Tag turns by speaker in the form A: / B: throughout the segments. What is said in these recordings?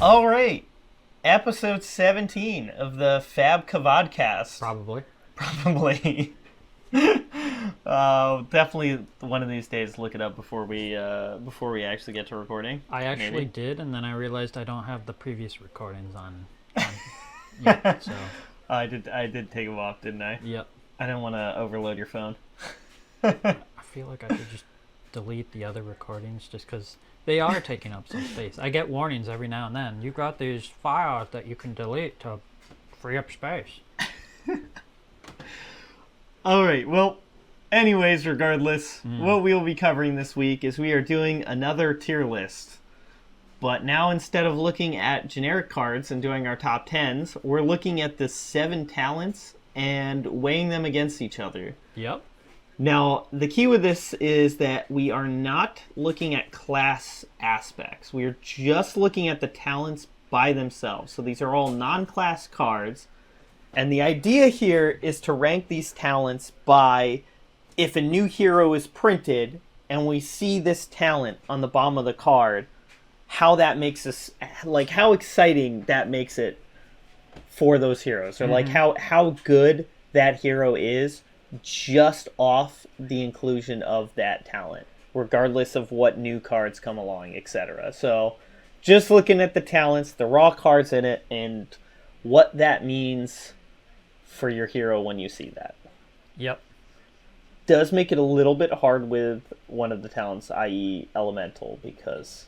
A: All right, episode 17 of the fabtcg Vodcast.
B: Probably.
A: Definitely one of these days look it up before we actually get to recording.
B: I actually
A: maybe.
B: did, and then I realized I don't have the previous recordings on yet, so.
A: I did take them off, didn't I?
B: Yep.
A: I didn't want to overload your phone.
B: I feel like I should just delete the other recordings just because they are taking up some space. I get warnings every now and then. You got these files that you can delete to free up space.
A: All right, well, anyways, regardless, what we'll be covering this week is we are doing another tier list. But now instead of looking at generic cards and doing our top 10s, we're looking at the 7 talents and weighing them against each other.
B: Yep.
A: Now, the key with this is that we are not looking at class aspects. We are just looking at the talents by themselves. So these are all non-class cards. And the idea here is to rank these talents by if a new hero is printed and we see this talent on the bottom of the card, how that makes us, like how exciting that makes it for those heroes. Or like how good that hero is just off the inclusion of that talent, regardless of what new cards come along, etc. So just looking at the talents, the raw cards in it, and what that means for your hero when you see that.
B: Yep.
A: Does make it a little bit hard with one of the talents, i.e. Elemental, because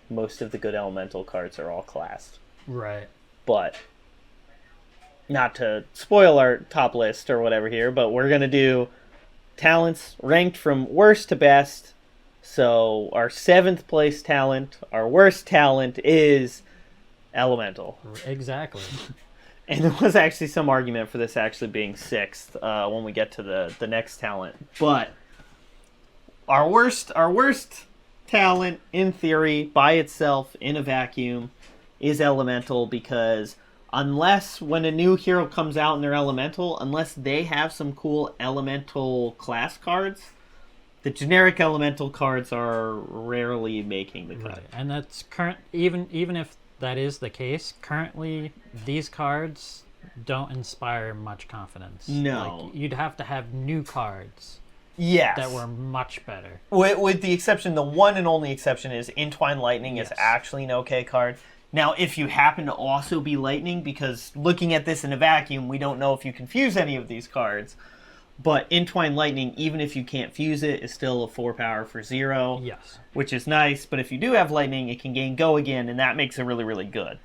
A: most of the good Elemental cards are all classed.
B: Right.
A: But not to spoil our top list or whatever here, but we're going to do talents ranked from worst to best. So our 7th place talent, our worst talent is Elemental.
B: Exactly.
A: And there was actually some argument for this actually being 6th when we get to the next talent. But our worst talent, in theory, by itself, in a vacuum, is Elemental, because unless when a new hero comes out and they're Elemental, unless they have some cool Elemental class cards, the generic Elemental cards are rarely making the cut.
B: Right. And that's current. Even if that is the case, currently these cards don't inspire much confidence.
A: No.
B: Like, you'd have to have new cards.
A: Yes.
B: That were much better.
A: With the exception, the one and only exception is Entwined Lightning is
B: Yes.
A: actually an okay card. Now, if you happen to also be Lightning, because looking at this in a vacuum, we don't know if you can fuse any of these cards, but Entwined Lightning, even if you can't fuse it, is still a 4 power for 0.
B: Yes.
A: Which is nice, but if you do have Lightning, it can gain Go again, and that makes it really, really good.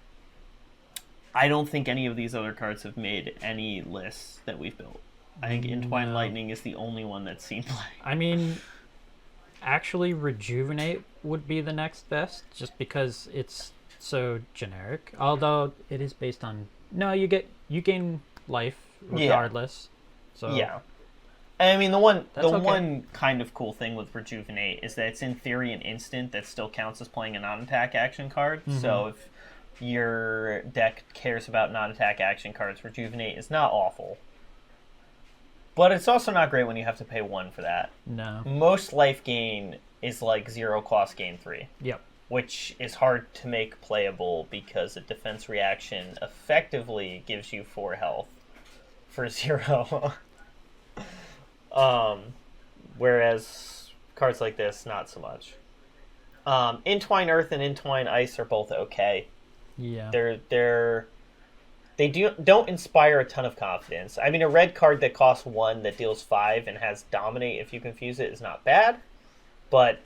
A: I don't think any of these other cards have made any lists that we've built. I think Entwined Lightning is the only one that's seen play.
B: I mean, actually, Rejuvenate would be the next best, just because it's so generic. Although it is based on you gain life regardless. Yeah. So
A: yeah. I mean, the one
B: okay.
A: kind of cool thing with Rejuvenate is that it's in theory an instant that still counts as playing a non-attack action card. So if your deck cares about non-attack action cards, Rejuvenate is not awful. But it's also not great when you have to pay 1 for that.
B: No.
A: Most life gain is like 0 cost gain 3.
B: Yep. Which
A: is hard to make playable because a defense reaction effectively gives you 4 health for 0. Whereas cards like this, not so much. Entwine Earth and Entwine Ice are both okay.
B: Yeah.
A: They don't inspire a ton of confidence. I mean, a red card that costs 1 that deals 5 and has Dominate if you confuse it is not bad, but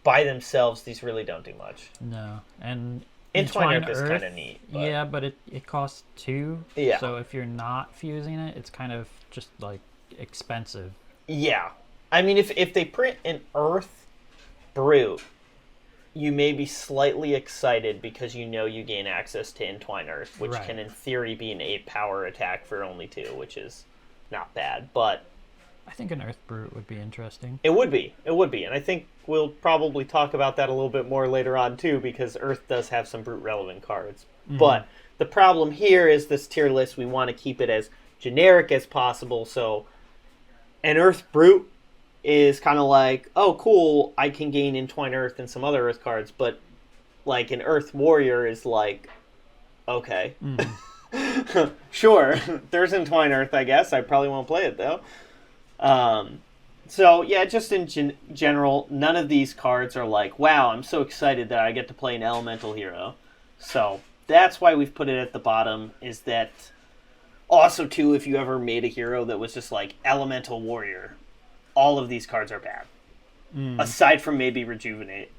A: by themselves, these really don't do much.
B: No. And
A: Entwine Earth is kind of neat.
B: But... Yeah, but it costs 2.
A: Yeah.
B: So if you're not fusing it, it's kind of just like expensive.
A: Yeah. I mean, if they print an Earth Brute, you may be slightly excited because you know you gain access to Entwine Earth, which can in theory be an 8 power attack for only 2, which is not bad. But
B: I think an Earth Brute would be interesting.
A: It would be. And I think we'll probably talk about that a little bit more later on too, because Earth does have some Brute relevant cards. But the problem here is this tier list, we want to keep it as generic as possible, so an Earth Brute is kind of like, oh, cool, I can gain Entwine Earth and some other Earth cards, but like an Earth Warrior is like, okay.
B: Mhm.
A: Sure, there's Entwined Earth, I guess. I probably won't play it, though. So, yeah, just in general, none of these cards are like, wow, I'm so excited that I get to play an elemental hero. So, that's why we've put it at the bottom, is that also, too, if you ever made a hero that was just like Elemental Warrior, all of these cards are bad. Aside from maybe Rejuvenate.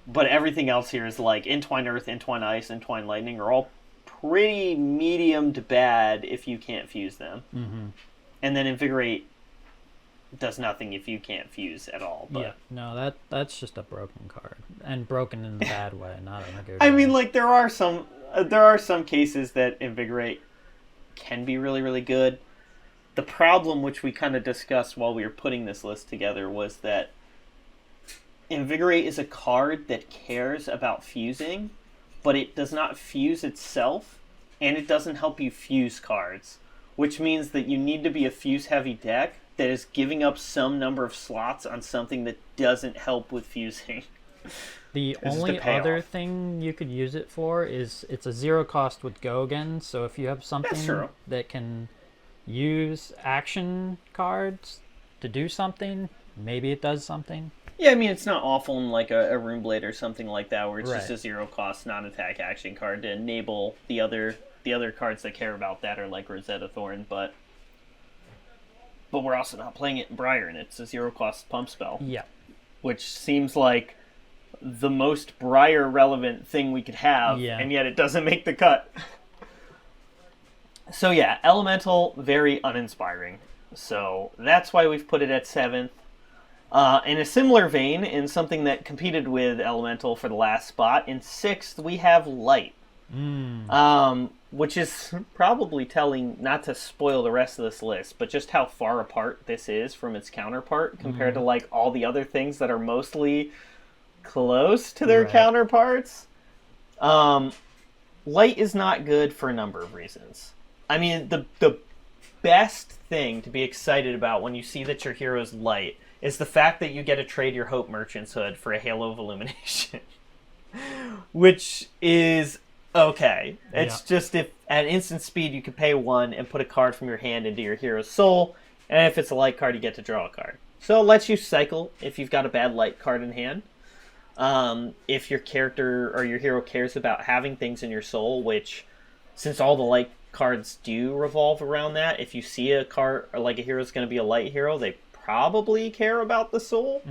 A: But everything else here is like Entwined Earth, Entwined Ice, Entwined Lightning are all pretty medium to bad if you can't fuse them.
B: Mm-hmm.
A: And then Invigorate does nothing if you can't fuse at all. But
B: Yeah, no, that's just a broken card, and broken in the bad way, not in a good
A: I
B: way.
A: mean, like there are some cases that Invigorate can be really, really good. The problem, which we kind of discussed while we were putting this list together, was that Invigorate is a card that cares about fusing, but it does not fuse itself, and it doesn't help you fuse cards, which means that you need to be a fuse-heavy deck that is giving up some number of slots on something that doesn't help with fusing.
B: The only other thing you could use it for is it's a 0 cost with go again, so if you have something that can use action cards to do something, maybe it does something.
A: Yeah, I mean, it's not awful in like a Runeblade or something like that, where it's
B: Right.
A: just a 0 cost non-attack action card to enable the other cards that care about that are like Rosetta Thorn, but we're also not playing it in Briar, and it's a 0 cost pump spell.
B: Yeah.
A: Which seems like the most Briar relevant thing we could have, and yet it doesn't make the cut. So yeah, Elemental, very uninspiring. So that's why we've put it at 7th. In a similar vein, in something that competed with Elemental for the last spot, in 6th we have Light. Which is probably telling, not to spoil the rest of this list, but just how far apart this is from its counterpart compared to like all the other things that are mostly close to their counterparts. Light is not good for a number of reasons. I mean, the best thing to be excited about when you see that your hero's Light is the fact that you get to trade your Hope Merchant's Hood for a Halo of Illumination. Which is okay. It's just if at instant speed you can pay 1 and put a card from your hand into your hero's soul, and if it's a light card you get to draw a card. So it lets you cycle if you've got a bad light card in hand. If your character or your hero cares about having things in your soul, which since all the light cards do revolve around that, if you see a card or like a hero's going to be a light hero, they probably care about the soul.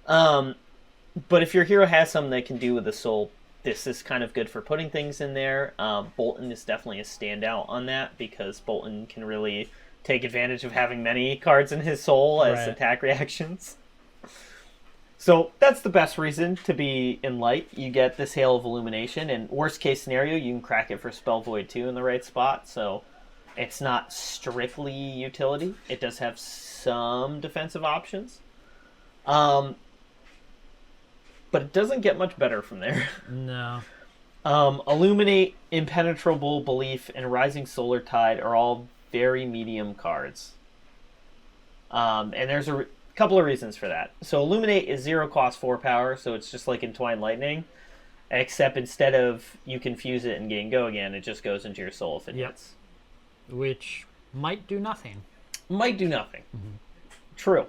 A: But if your hero has something they can do with the soul, this is kind of good for putting things in there. Bolton is definitely a standout on that because Bolton can really take advantage of having many cards in his soul as attack reactions. So that's the best reason to be in Light. You get this Hail of Illumination, and worst case scenario, you can crack it for Spell Void too in the right spot. So it's not strictly utility. It does have some defensive options. But it doesn't get much better from there.
B: No.
A: Illuminate, Impenetrable Belief, and Rising Solar Tide are all very medium cards. And there's a couple of reasons for that. So Illuminate is 0 cost 4 power, so it's just like Entwined Lightning. Except instead of you can fuse it and gain go again, it just goes into your soul if it hits.
B: Which might do nothing.
A: Might do nothing. True.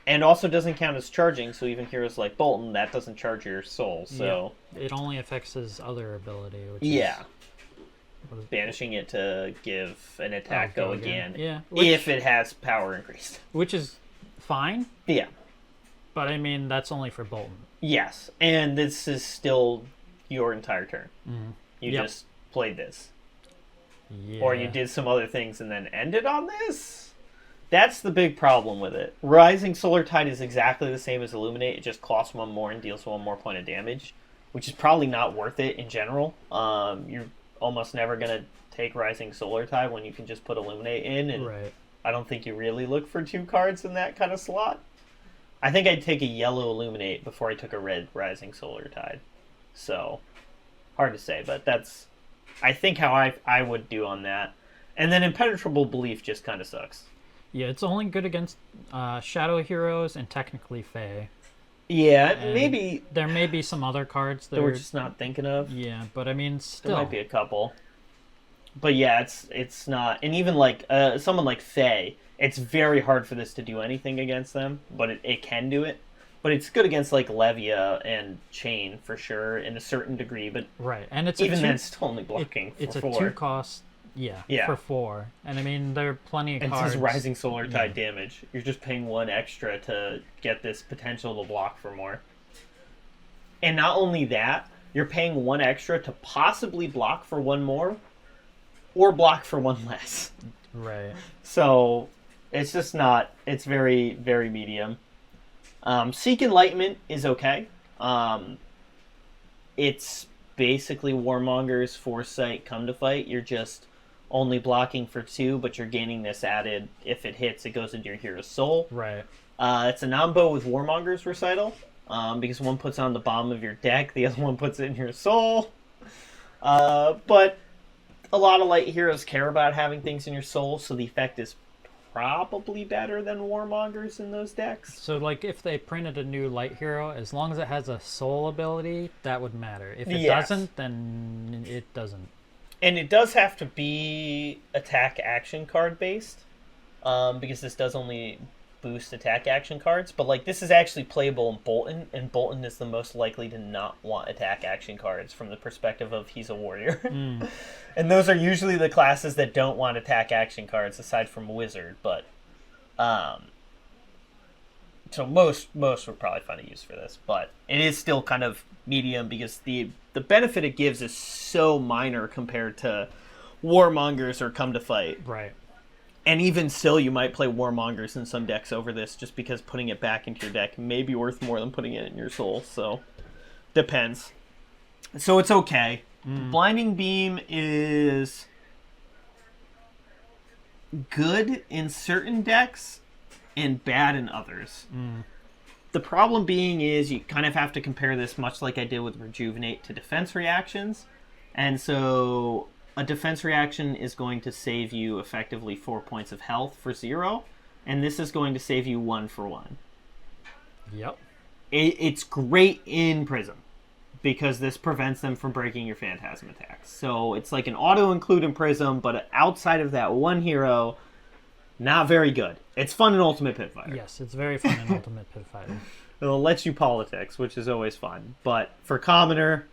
A: And also doesn't count as charging, so even heroes like Bolton, that doesn't charge your soul, so...
B: Yeah. It only affects his other ability, which
A: is...
B: is...
A: Banishing it to give an attack go again.
B: Yeah.
A: If it has power increased.
B: Which is fine.
A: Yeah.
B: But I mean, that's only for Bolton.
A: Yes, and this is still your entire turn. You just played this.
B: Yeah.
A: Or you did some other things and then ended on this? That's the big problem with it. Rising Solar Tide is exactly the same as Illuminate. It just costs 1 more and deals 1 more point of damage, which is probably not worth it in general. You're almost never going to take Rising Solar Tide when you can just put Illuminate in, and I don't think you really look for 2 cards in that kind of slot. I think I'd take a yellow Illuminate before I took a red Rising Solar Tide. So, hard to say, but that's, I think, how I would do on that. And then Impenetrable Belief just kind of sucks.
B: Yeah, it's only good against Shadow Heroes and technically Fae.
A: Yeah,
B: And
A: maybe
B: there may be some other cards that
A: we're
B: are,
A: just not thinking of.
B: yeah, but I mean,
A: There
B: still.
A: might be a couple. But yeah, it's not. And even like someone like Faye, it's very hard for this to do anything against them, but it can do it. But it's good against like Levia and Chain for sure in a certain degree. But
B: Right, and it's
A: even
B: a
A: then,
B: two,
A: it's still only blocking
B: it's
A: for
B: a
A: 4.
B: 2-cost, yeah,
A: Yeah.
B: for 4. And I mean, there are plenty of
A: And it
B: cards.
A: says Rising Solar Tide damage. You're just paying 1 extra to get this potential to block for more. And not only that, you're paying 1 extra to possibly block for 1 more, or block for 1 less.
B: Right.
A: So it's just not. It's very, very medium. Seek Enlightenment is okay. It's basically Warmonger's Foresight Come to Fight. You're just only blocking for 2, but you're gaining this added. If it hits, it goes into your hero's soul.
B: Right.
A: It's a combo with Warmonger's Recital, because one puts it on the bottom of your deck, the other one puts it in your soul. But a lot of light heroes care about having things in your soul, so the effect is probably better than Warmongers in those decks.
B: So, like, if they printed a new light hero, as long as it has a soul ability, that would matter. If it doesn't, then it doesn't.
A: And it does have to be attack action card based, because this does only boost attack action cards. But like this is actually playable in Bolton, and Bolton is the most likely to not want attack action cards from the perspective of he's a warrior. And those are usually the classes that don't want attack action cards, aside from Wizard. But so most would probably find a use for this, but it is still kind of medium because the benefit it gives is so minor compared to Warmongers or Come to Fight.
B: Right.
A: And even still, you might play Warmongers in some decks over this, just because putting it back into your deck may be worth more than putting it in your soul. So, depends. So it's okay. Blinding Beam is good in certain decks and bad in others. The problem being is you kind of have to compare this, much like I did with Rejuvenate, to defense reactions. And so a defense reaction is going to save you effectively 4 points of health for 0, and this is going to save you 1 for 1.
B: Yep.
A: It's great in Prism because this prevents them from breaking your Phantasm attacks. So it's like an auto-include in Prism, but outside of that one hero, not very good. It's fun in Ultimate Pitfighter.
B: Yes, it's very fun in Ultimate Pitfighter.
A: It'll let you politics, which is always fun. But for Commoner,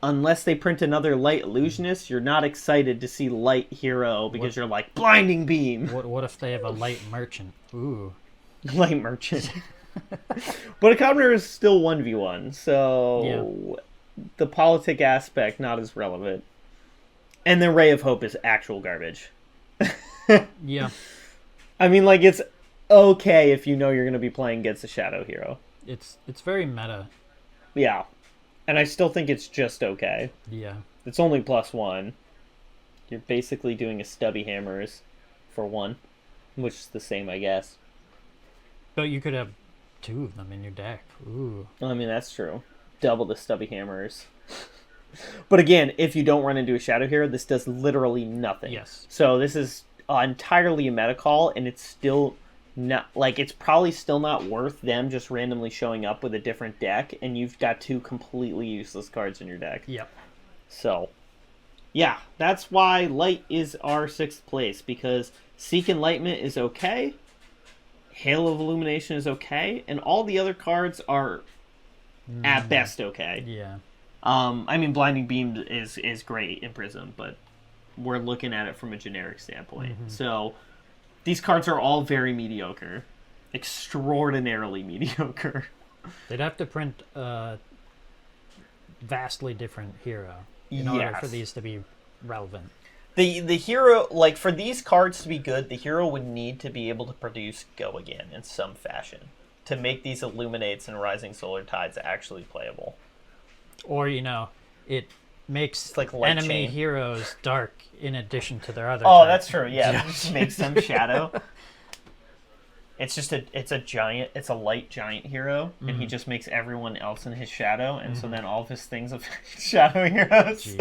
A: unless they print another Light Illusionist, you're not excited to see Light Hero because you're like, Blinding Beam!
B: What if they have a Light Merchant? Ooh.
A: Light Merchant. But a Commoner is still 1v1, so the politic aspect not as relevant. And the Ray of Hope is actual garbage.
B: Yeah.
A: I mean, like, it's okay if you know you're going to be playing against a Shadow Hero.
B: It's very meta.
A: Yeah. And I still think it's just okay.
B: Yeah.
A: It's only +1. You're basically doing a Stubby Hammers for 1, which is the same, I guess.
B: But you could have 2 of them in your deck. Ooh.
A: I mean, that's true. Double the Stubby Hammers. But again, if you don't run into a Shadow Hero, this does literally nothing.
B: Yes.
A: So this is entirely a meta call, and it's still not, like, it's probably still not worth them just randomly showing up with a different deck, and you've got 2 completely useless cards in your deck.
B: Yep.
A: So, yeah, that's why Light is our 6th place, because Seek Enlightenment is okay, Halo of Illumination is okay, and all the other cards are at best okay.
B: Yeah.
A: I mean, Blinding Beam is great in Prism, but we're looking at it from a generic standpoint. So these cards are all very mediocre. Extraordinarily mediocre.
B: They'd have to print a vastly different hero in order for these to be relevant.
A: The hero, like, for these cards to be good, the hero would need to be able to produce Go Again in some fashion to make these Illuminates and Rising Solar Tides actually playable.
B: Or, it makes
A: like Light
B: enemy
A: Chain.
B: heroes dark in addition to their other
A: Oh,
B: types.
A: that's true. Yeah, it just makes them shadow. It's just it's a light giant hero, and he just makes everyone else in his shadow, and so then all of his things of shadow heroes.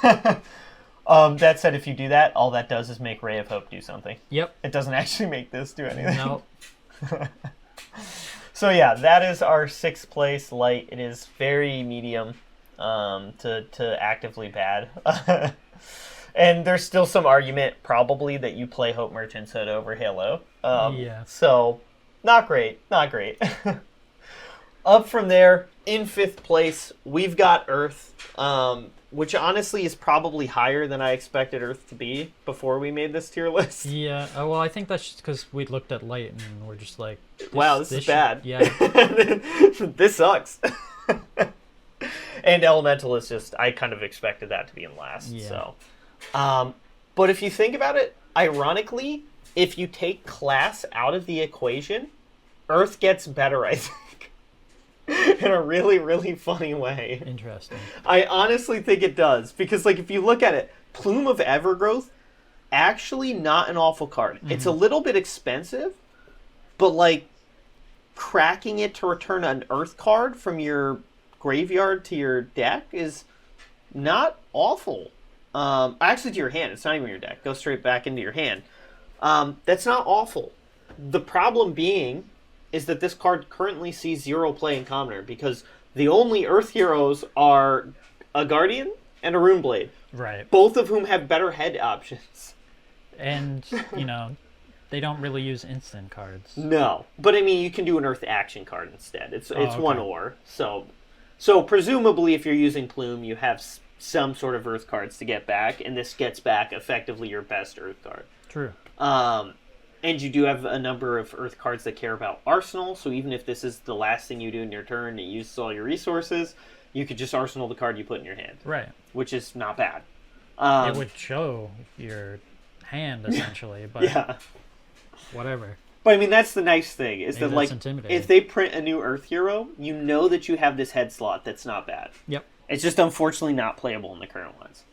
A: That said, if you do that, all that does is make Ray of Hope do something.
B: Yep.
A: It doesn't actually make this do anything.
B: Nope.
A: So yeah, that is our 6th place light. It is very medium to actively bad. And there's still some argument probably that you play Hope Merchant's Hood over Halo.
B: Yeah.
A: So not great. Up from there, in 5th place, we've got Earth, which honestly is probably higher than I expected Earth to be before we made this tier list.
B: Yeah. Well, I think that's just because we looked at light and we're just like,
A: Wow, this is bad.
B: Yeah.
A: This sucks. And Elemental is just, I kind of expected that to be in last.
B: Yeah.
A: So, but if you think about it, ironically, if you take class out of the equation, Earth gets better, I think. In a really, really funny way.
B: Interesting.
A: I honestly think it does. Because, like, if you look at it, Plume of Evergrowth, actually not an awful card. Mm-hmm. It's a little bit expensive, but, like, cracking it to return an Earth card from your graveyard to your deck is not awful. Actually, to your hand. It's not even your deck. Go straight back into your hand. That's not awful. The problem being is that this card currently sees 0 play in Commoner because the only Earth heroes are a Guardian and a Runeblade.
B: Right.
A: Both of whom have better head options.
B: And, they don't really use instant cards.
A: No. But, I mean, you can do an Earth action card instead. It's
B: okay.
A: 1 or. So presumably, if you're using Plume, you have some sort of Earth cards to get back, and this gets back effectively your best Earth card.
B: True.
A: And you do have a number of Earth cards that care about Arsenal, so even if this is the last thing you do in your turn and it uses all your resources, you could just Arsenal the card you put in your hand.
B: Right.
A: Which is not bad.
B: It would show your hand, essentially, but
A: yeah.
B: Whatever.
A: But, I mean, that's the nice thing, is
B: Maybe
A: that, like, if they print a new Earth hero, you know that you have this head slot that's not bad.
B: Yep.
A: It's just unfortunately not playable in the current ones.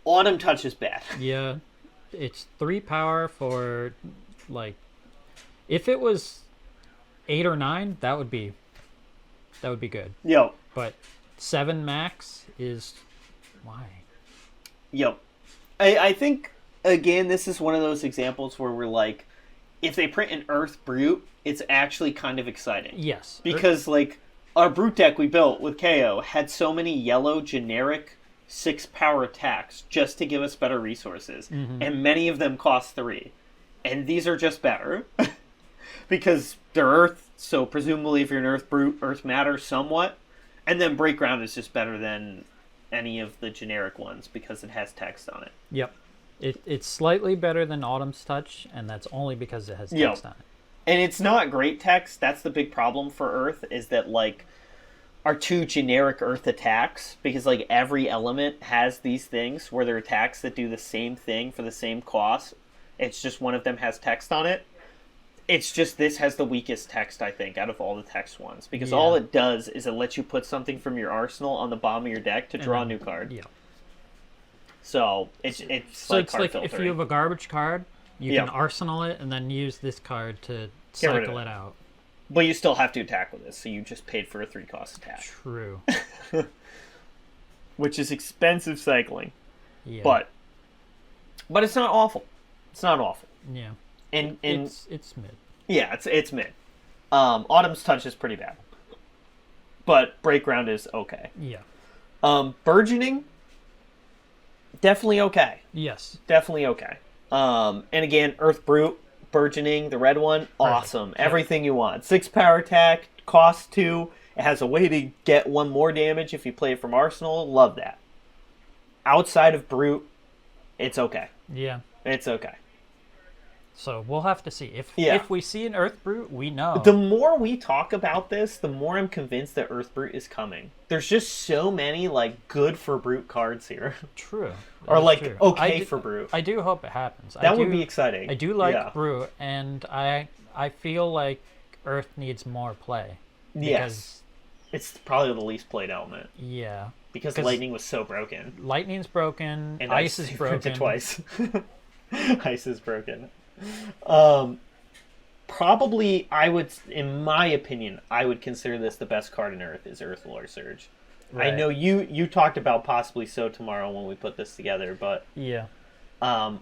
A: Autumn Touch is bad.
B: Yeah. It's 3 power for, like, if it was 8 or 9, that would be good.
A: Yo.
B: But 7 max is why?
A: Yo. I think, again, this is one of those examples where we're like, if they print an Earth Brute, it's actually kind of exciting.
B: Yes.
A: Because, like, our Brute deck we built with KO had so many yellow generic 6 power attacks just to give us better resources. Mm-hmm. And many of them cost 3. And these are just better. Because they're Earth, so presumably if you're an Earth Brute, Earth matters somewhat. And then Break Ground is just better than any of the generic ones because it has text on it.
B: Yep. It's slightly better than Autumn's Touch, and that's only because it has text on it.
A: And it's not great text. That's the big problem for Earth, is that, like, our 2 generic Earth attacks, because, like, every element has these things where they're attacks that do the same thing for the same cost. It's just one of them has text on it. It's just this has the weakest text, I think, out of all the text ones. Because all it does is it lets you put something from your arsenal on the bottom of your deck to draw a new card.
B: Yeah.
A: So it's
B: so
A: like
B: it's
A: card
B: like
A: filtering.
B: if you have a garbage card, you can arsenal it and then use this card to cycle it out.
A: But you still have to attack with this, so you just paid for a 3-cost attack.
B: True.
A: Which is expensive cycling.
B: Yeah.
A: But it's not awful. It's not awful.
B: Yeah.
A: And
B: it's mid.
A: Yeah, it's mid. Autumn's Touch is pretty bad. But Break Ground is okay.
B: Yeah.
A: Burgeoning, definitely okay.
B: Yes.
A: Definitely okay. And again, Earth Brute, Burgeoning, the red one, awesome. Perfect. Everything you want. 6 power attack, cost 2. It has a way to get 1 more damage if you play it from Arsenal. Love that. Outside of Brute, it's okay.
B: Yeah.
A: It's okay.
B: So we'll have to see. If we see an Earth Brute, we know.
A: The more we talk about this, the more I'm convinced that Earth Brute is coming. There's just so many, like, good for Brute cards here.
B: True.
A: Or, like,
B: true.
A: okay for Brute.
B: I do hope it happens.
A: That would be exciting.
B: I do like Brute, and I feel like Earth needs more play.
A: Yes. It's probably the least played element.
B: Yeah.
A: Because Lightning was so broken.
B: Lightning's broken.
A: And
B: Ice is broken.
A: Twice. Ice is broken. Probably, in my opinion, I would consider this the best card in Earth is Earthwork Surge. Right. I know you talked about possibly so tomorrow when we put this together, but
B: yeah,
A: I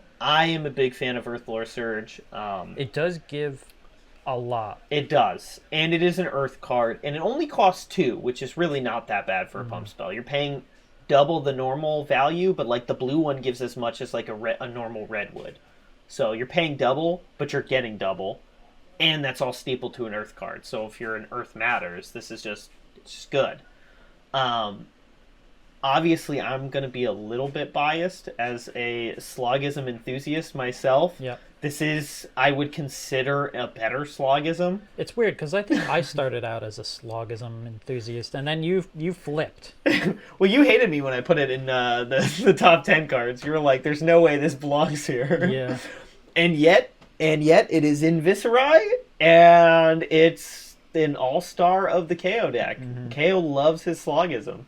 A: am a big fan of Earthwork Surge.
B: It does give a lot.
A: It does. And it is an Earth card. And it only costs 2, which is really not that bad for a pump spell. You're paying double the normal value, but like the blue one gives as much as like a normal red would. So you're paying double, but you're getting double. And that's all stapled to an Earth card. So if you're an Earth Matters, this is just good. Obviously, I'm going to be a little bit biased as a Slogism enthusiast myself.
B: Yeah.
A: This is, I would consider, a better Slogism.
B: It's weird, because I think I started out as a Slogism enthusiast, and then you flipped.
A: Well, you hated me when I put it in the top 10 cards. You were like, there's no way this belongs here.
B: Yeah.
A: And yet it is in Viserai, and it's an all-star of the KO deck. KO loves his Slogism.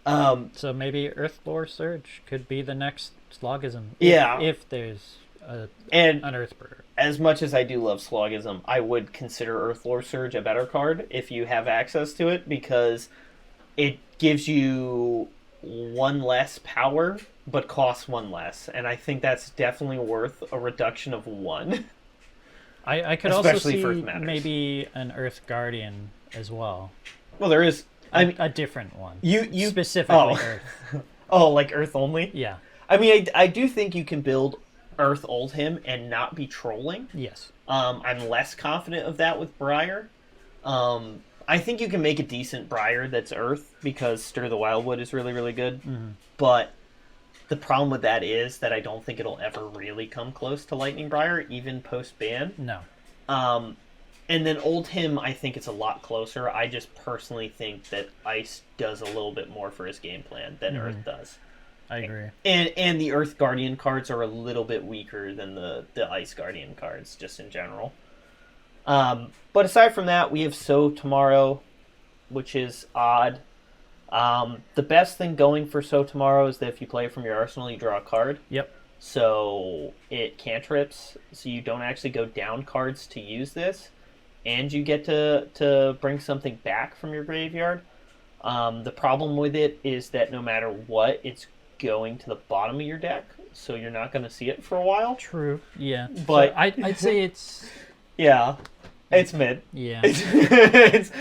B: So maybe Earthwork Surge could be the next Slogism. If there's an Earthbrewer.
A: As much as I do love Slogism, I would consider Earthwork Surge a better card if you have access to it, because it gives you 1 less power, but costs 1 less. And I think that's definitely worth a reduction of 1.
B: I could
A: Especially
B: also
A: for
B: see
A: Earth Matters.
B: Maybe an Earth Guardian as well.
A: Well, there is...
B: a different one.
A: You
B: specifically Earth.
A: Oh, like Earth only?
B: Yeah.
A: I mean, I do think you can build Earth Oldhim and not be trolling.
B: Yes.
A: I'm less confident of that with Briar. I think you can make a decent Briar that's Earth, because Stir the Wildwood is really, really good. But the problem with that is that I don't think it'll ever really come close to Lightning Briar, even post-ban.
B: No.
A: And then Oldhim, I think it's a lot closer. I just personally think that Ice does a little bit more for his game plan than Earth does.
B: I agree.
A: And the Earth Guardian cards are a little bit weaker than the Ice Guardian cards, just in general. But aside from that, we have So tomorrow, which is odd. The best thing going for So tomorrow is that if you play it from your arsenal, you draw a card.
B: Yep.
A: So it cantrips, so you don't actually go down cards to use this. And you get to bring something back from your graveyard. The problem with it is that no matter what, it's going to the bottom of your deck, so you're not going to see it for a while.
B: True. Yeah.
A: But
B: so I'd say it's...
A: Yeah. It's mid.
B: Yeah.
A: It's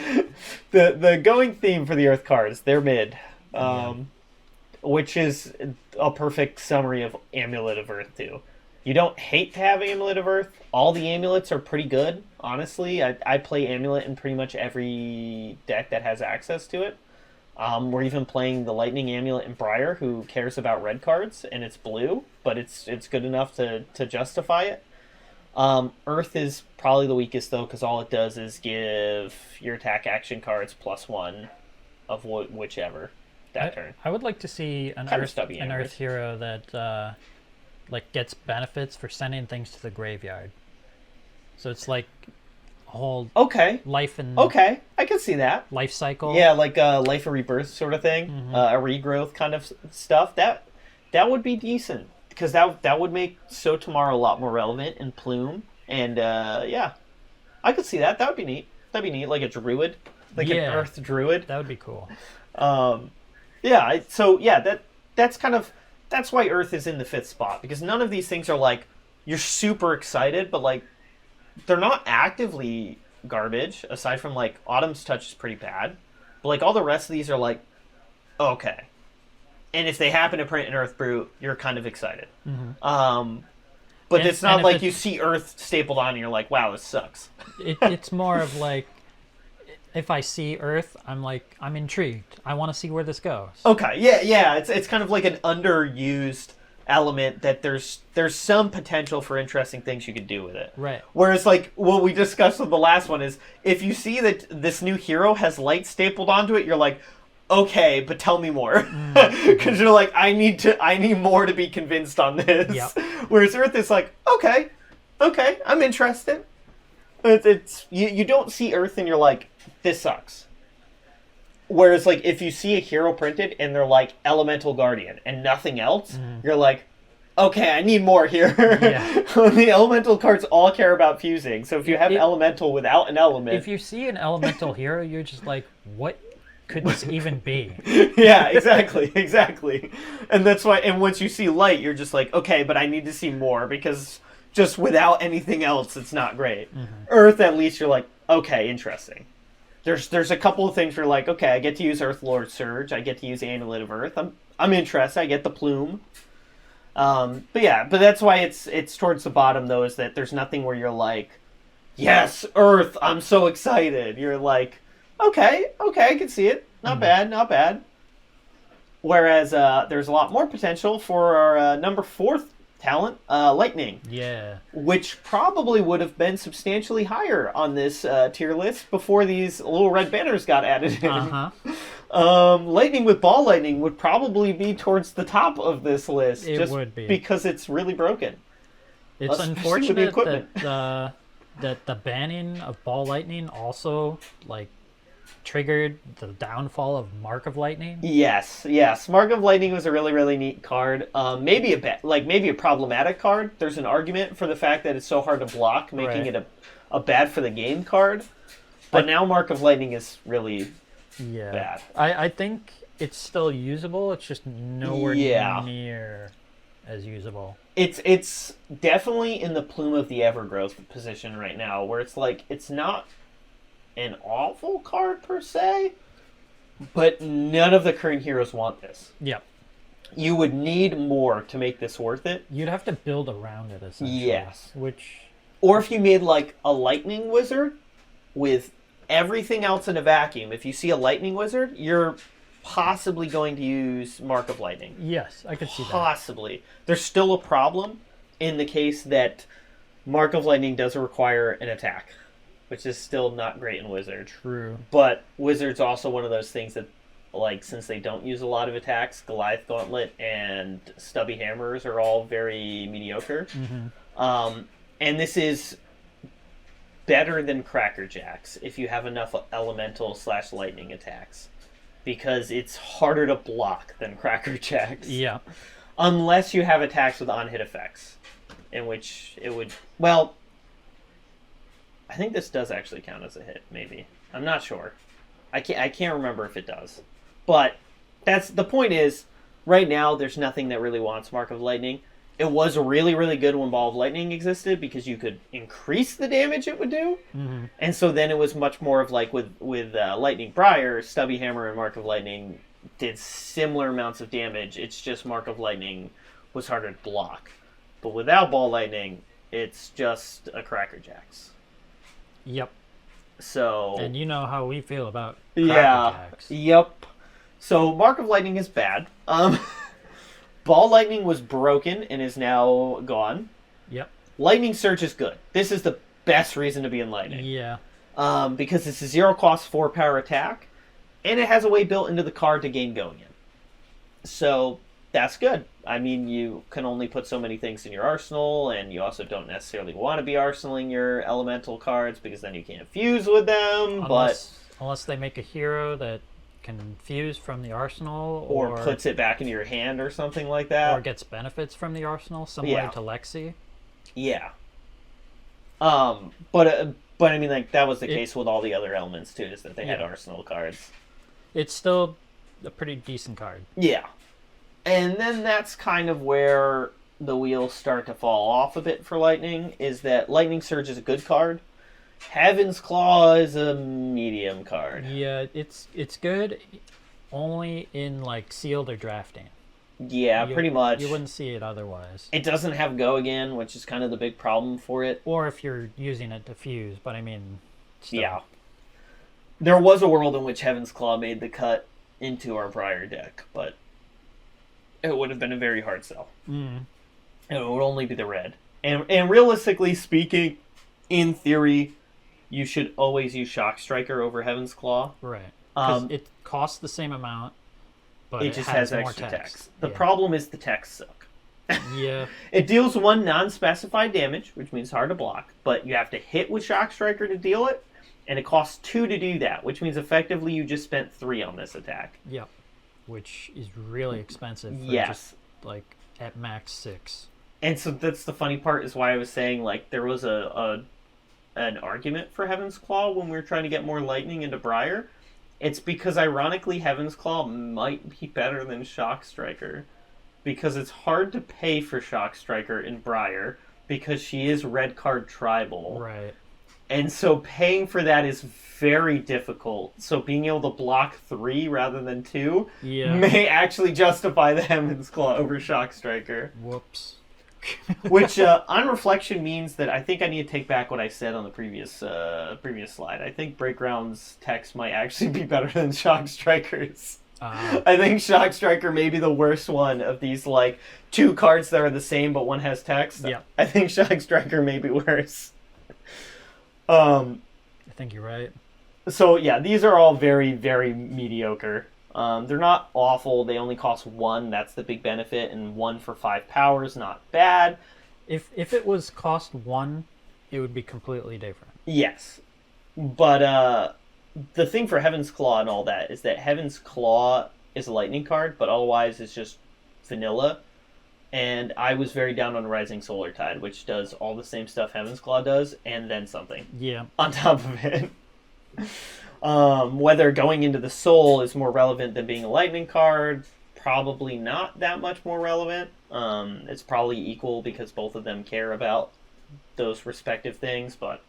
A: the going theme for the Earth cards. They're mid. Which is a perfect summary of Amulet of Earth, too. You don't hate to have Amulet of Earth. All the amulets are pretty good, honestly. I play Amulet in pretty much every deck that has access to it. We're even playing the Lightning Amulet in Briar, who cares about red cards, and it's blue, but it's good enough to justify it. Earth is probably the weakest, though, because all it does is give your attack action cards +1 of whichever that turn.
B: I would like to see an Earth hero that... gets benefits for sending things to the graveyard. So it's like a whole life and
A: I can see that
B: life cycle.
A: Yeah, like a life and rebirth sort of thing, a regrowth kind of stuff. That would be decent, because that would make So tomorrow a lot more relevant in Plume. And I could see that. That would be neat. That'd be neat, like a druid, an Earth druid.
B: That would be cool.
A: That's why Earth is in the 5th spot, because none of these things are like, you're super excited, but like, they're not actively garbage, aside from like, Autumn's Touch is pretty bad. But like, all the rest of these are like, okay. And if they happen to print an Earth Brew, you're kind of excited. But it's not like you see Earth stapled on and you're like, wow, this sucks.
B: It's more of like, if I see Earth, I'm intrigued. I want to see where this goes.
A: Okay, yeah. It's kind of like an underused element that there's some potential for interesting things you could do with it.
B: Right.
A: Whereas, like, what we discussed with the last one is, if you see that this new hero has light stapled onto it, you're like, okay, but tell me more. Because you're like, I need more to be convinced on this.
B: Yep.
A: Whereas Earth is like, okay, I'm interested. It's you don't see Earth and you're like, this sucks. Whereas, like, if you see a hero printed and they're like Elemental Guardian and nothing else, you're like, okay, I need more here.
B: Yeah.
A: The Elemental cards all care about fusing, so if you have Elemental without an element...
B: If you see an Elemental hero, you're just like, what could this even be?
A: Yeah, exactly. And that's why, and once you see light, you're just like, okay, but I need to see more, because Just without anything else, it's not great. Earth, at least you're like, okay, interesting. There's a couple of things where you're like, okay, I get to use Earthwork Surge, I get to use the Amulet of Earth. I'm interested. I get the plume. But that's why it's towards the bottom though, is that there's nothing where you're like, yes, Earth, I'm so excited. You're like, okay, I can see it. Not bad. Whereas there's a lot more potential for our number 4th talent, Lightning.
B: Yeah.
A: Which probably would have been substantially higher on this tier list before these little red banners got added in. Lightning with Ball Lightning would probably be towards the top of this list.
B: It
A: just
B: would be.
A: Because it's really broken.
B: It's unfortunate that the banning of Ball Lightning also, like, triggered the downfall of Mark of Lightning. Yes.
A: Mark of Lightning was a really, really neat card. Maybe a problematic card. There's an argument for the fact that it's so hard to block, making it a bad for the game card. But now Mark of Lightning is really bad.
B: I think it's still usable. It's just nowhere near as usable.
A: It's definitely in the Plume of the Evergrowth position right now, where it's like it's not an awful card per se, but none of the current heroes want this.
B: Yep.
A: You would need more to make this worth it.
B: You'd have to build around it, essentially.
A: Yes.
B: Or
A: if you made like a lightning wizard with everything else in a vacuum. If you see a lightning wizard, you're possibly going to use Mark of Lightning.
B: Yes, I could see that.
A: Possibly. There's still a problem in the case that Mark of Lightning does require an attack, which is still not great in Wizard.
B: True.
A: But Wizard's also one of those things that, like, since they don't use a lot of attacks, Goliath Gauntlet and Stubby Hammers are all very mediocre. And this is better than Cracker Jacks if you have enough elemental/lightning attacks, because it's harder to block than Cracker Jacks.
B: Yeah.
A: Unless you have attacks with on-hit effects, in which it would... Well, I think this does actually count as a hit, maybe. I'm not sure. I can't remember if it does. But that's the point is, right now, there's nothing that really wants Mark of Lightning. It was really, really good when Ball of Lightning existed, because you could increase the damage it would do. And so then it was much more of like with Lightning Briar, Stubby Hammer and Mark of Lightning did similar amounts of damage. It's just Mark of Lightning was harder to block. But without Ball Lightning, it's just a Cracker Jacks.
B: Yep.
A: So...
B: And you know how we feel about Cracker Jacks.
A: Yep. So Mark of Lightning is bad. Ball Lightning was broken and is now gone.
B: Yep.
A: Lightning Surge is good. This is the best reason to be in Lightning.
B: Yeah.
A: Because it's a 0-cost 4-power attack, and it has a way built into the card to gain going in. So that's good. I mean, you can only put so many things in your arsenal, and you also don't necessarily want to be arsenaling your elemental cards, because then you can't fuse with them.
B: Unless they make a hero that can fuse from the arsenal,
A: or puts it back into your hand or something like that,
B: or gets benefits from the arsenal, similar to Lexi.
A: Yeah. But I mean, like, that was the case with all the other elements too, is that they had arsenal cards.
B: It's still a pretty decent card.
A: Yeah. And then that's kind of where the wheels start to fall off a bit for Lightning, is that Lightning Surge is a good card. Heaven's Claw is a medium card.
B: Yeah, it's good only in, like, sealed or drafting.
A: Yeah, pretty much.
B: You wouldn't see it otherwise.
A: It doesn't have Go Again, which is kind of the big problem for it.
B: Or if you're using it to fuse, but I mean... Still.
A: Yeah. There was a world in which Heaven's Claw made the cut into our Briar deck, but it would have been a very hard sell. And it would only be the red. And realistically speaking, in theory, you should always use Shock Striker over Heaven's Claw.
B: Right. Because it costs the same amount, but
A: it just has
B: more
A: extra
B: text.
A: text. The problem is the text suck.
B: Yeah.
A: It deals 1 non-specified damage, which means hard to block, but you have to hit with Shock Striker to deal it, and it costs 2 to do that, which means effectively you just spent 3 on this attack.
B: Yep. Which is really expensive for just, like, at max 6.
A: And so that's the funny part, is why I was saying, like, there was an argument for Heaven's Claw when we were trying to get more Lightning into Briar. It's because, ironically, Heaven's Claw might be better than Shock Striker. Because it's hard to pay for Shock Striker in Briar, because she is red card tribal.
B: Right.
A: And so paying for that is very difficult. So being able to block 3 rather than 2 may actually justify the Heaven's Claw over Shock Striker.
B: Whoops.
A: Which, on reflection, means that I think I need to take back what I said on the previous slide. I think Breakground's text might actually be better than Shock Striker's. I think Shock Striker may be the worst one of these, like, 2 cards that are the same but one has text.
B: Yeah.
A: I think Shock Striker may be worse.
B: I think you're right.
A: So, yeah, these are all very, very mediocre. They're not awful. They only cost 1. That's the big benefit. And 1 for 5 powers, not bad.
B: If it was cost 1, it would be completely different.
A: Yes. But the thing for Heaven's Claw and all that is that Heaven's Claw is a lightning card, but otherwise it's just vanilla. And I was very down on Rising Solar Tide, which does all the same stuff Heaven's Claw does, and then something.
B: Yeah.
A: On top of it. Whether going into the soul is more relevant than being a lightning card, probably not that much more relevant. It's probably equal because both of them care about those respective things, but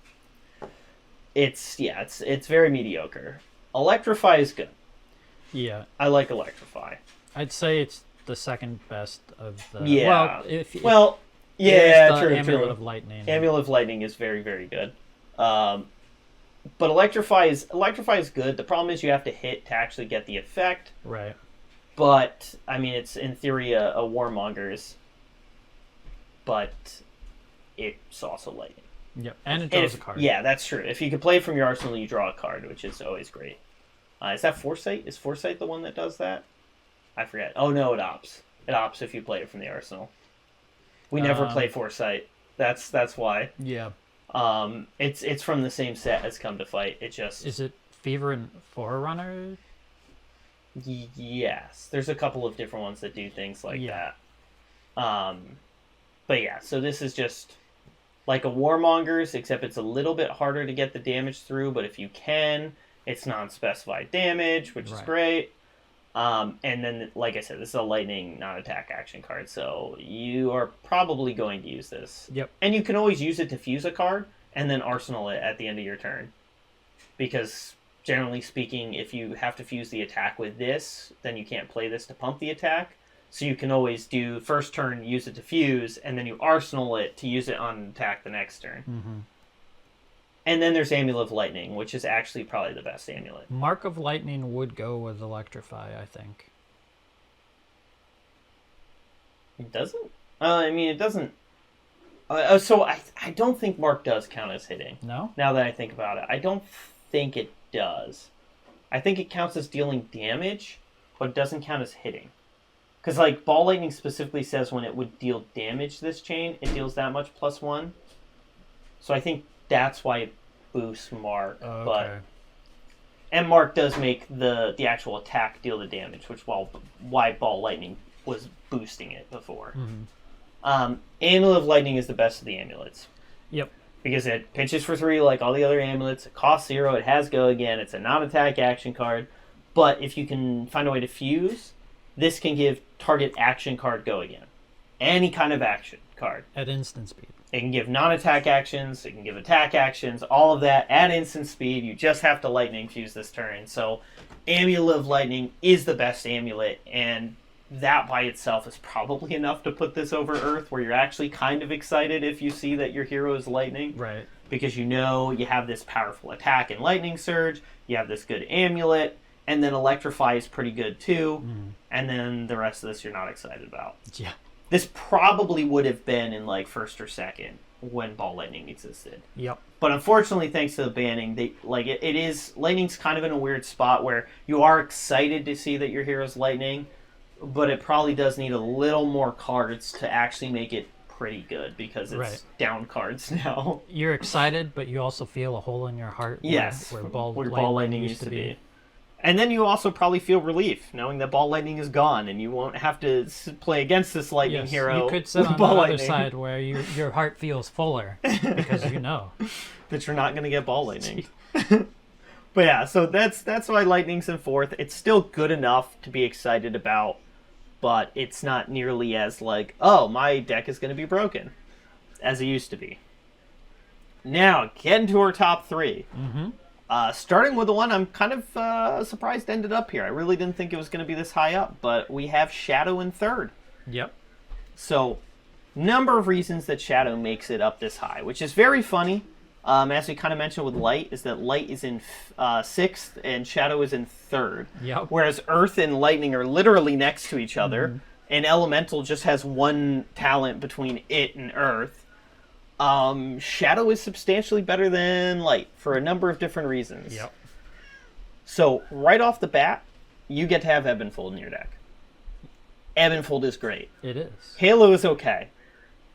A: it's very mediocre. Electrify is good.
B: Yeah.
A: I like Electrify.
B: I'd say it's the second best of the...
A: Yeah.
B: Well,
A: true.
B: Amulet of Lightning.
A: Amulet of Lightning is very, very good. But Electrify is good. The problem is you have to hit to actually get the effect.
B: Right.
A: But, I mean, it's in theory a Warmonger's. But it's also Lightning.
B: Yep, and it draws a card.
A: Yeah, that's true. If you can play from your arsenal, you draw a card, which is always great. Is that Foresight? Is Foresight the one that does that? I forget. Oh, no, it opts. It opts if you play it from the arsenal. We never play Foresight. That's why.
B: Yeah.
A: It's from the same set as Come to Fight. It just...
B: Is it Fever and Forerunner?
A: Yes. There's a couple of different ones that do things like that. But yeah, so this is just like a Warmonger's, except it's a little bit harder to get the damage through, but if you can, it's non-specified damage, which is great. And then, like I said, this is a lightning non-attack action card, so you are probably going to use this.
B: Yep.
A: And you can always use it to fuse a card, and then arsenal it at the end of your turn. Because, generally speaking, if you have to fuse the attack with this, then you can't play this to pump the attack. So you can always do first turn, use it to fuse, and then you arsenal it to use it on attack the next turn.
B: Mm-hmm.
A: And then there's Amulet of Lightning, which is actually probably the best amulet.
B: Mark of Lightning would go with Electrify, I think.
A: It doesn't? I mean, it doesn't... so I don't think Mark does count as hitting.
B: No?
A: Now that I think about it. I don't think it does. I think it counts as dealing damage, but it doesn't count as hitting. Because, like, Ball Lightning specifically says when it would deal damage this chain, it deals that much +1. So I think that's why it boosts Mark.
B: Okay.
A: But and Mark does make the actual attack deal the damage, which why Ball Lightning was boosting it before.
B: Mm-hmm.
A: Amulet of Lightning is the best of the amulets.
B: Yep.
A: Because it pitches for 3 like all the other amulets. It costs 0. It has Go Again. It's a non-attack action card. But if you can find a way to fuse, this can give target action card Go Again. Any kind of action card.
B: At instant speed.
A: It can give non-attack actions. It can give attack actions. All of that at instant speed. You just have to Lightning fuse this turn. So Amulet of Lightning is the best amulet. And that by itself is probably enough to put this over Earth, where you're actually kind of excited if you see that your hero is Lightning.
B: Right.
A: Because you know you have this powerful attack in Lightning Surge. You have this good amulet. And then Electrify is pretty good too.
B: Mm.
A: And then the rest of this you're not excited about.
B: Yeah.
A: This probably would have been in like first or second when Ball Lightning existed.
B: Yep.
A: But unfortunately, thanks to the banning, it is Lightning's kind of in a weird spot where you are excited to see that your hero's Lightning, but it probably does need a little more cards to actually make it pretty good because it's down cards now.
B: You're excited, but you also feel a hole in your heart. Where Ball Lightning used to be.
A: And then you also probably feel relief knowing that Ball Lightning is gone and you won't have to play against this Lightning hero.
B: You could sit on the other side where your heart feels fuller because you know
A: that you're not going to get Ball Lightning. But yeah, so that's why Lightning's in 4th. It's still good enough to be excited about, but it's not nearly as like, oh, my deck is going to be broken. as it used to be. Now, getting to our top 3. Starting with the one I'm kind of surprised ended up here. I really didn't think it was going to be this high up, but we have Shadow in 3rd.
B: Yep.
A: So, number of reasons that Shadow makes it up this high, which is very funny. As we kind of mentioned with Light, is that Light is in 6th and Shadow is in 3rd.
B: Yep.
A: Whereas Earth and Lightning are literally next to each other, and Elemental just has one talent between it and Earth. Shadow is substantially better than Light for a number of different reasons.
B: Yep.
A: So, right off the bat, you get to have Ebb and Fold in your deck. Ebb and Fold is great.
B: It is.
A: Halo is okay.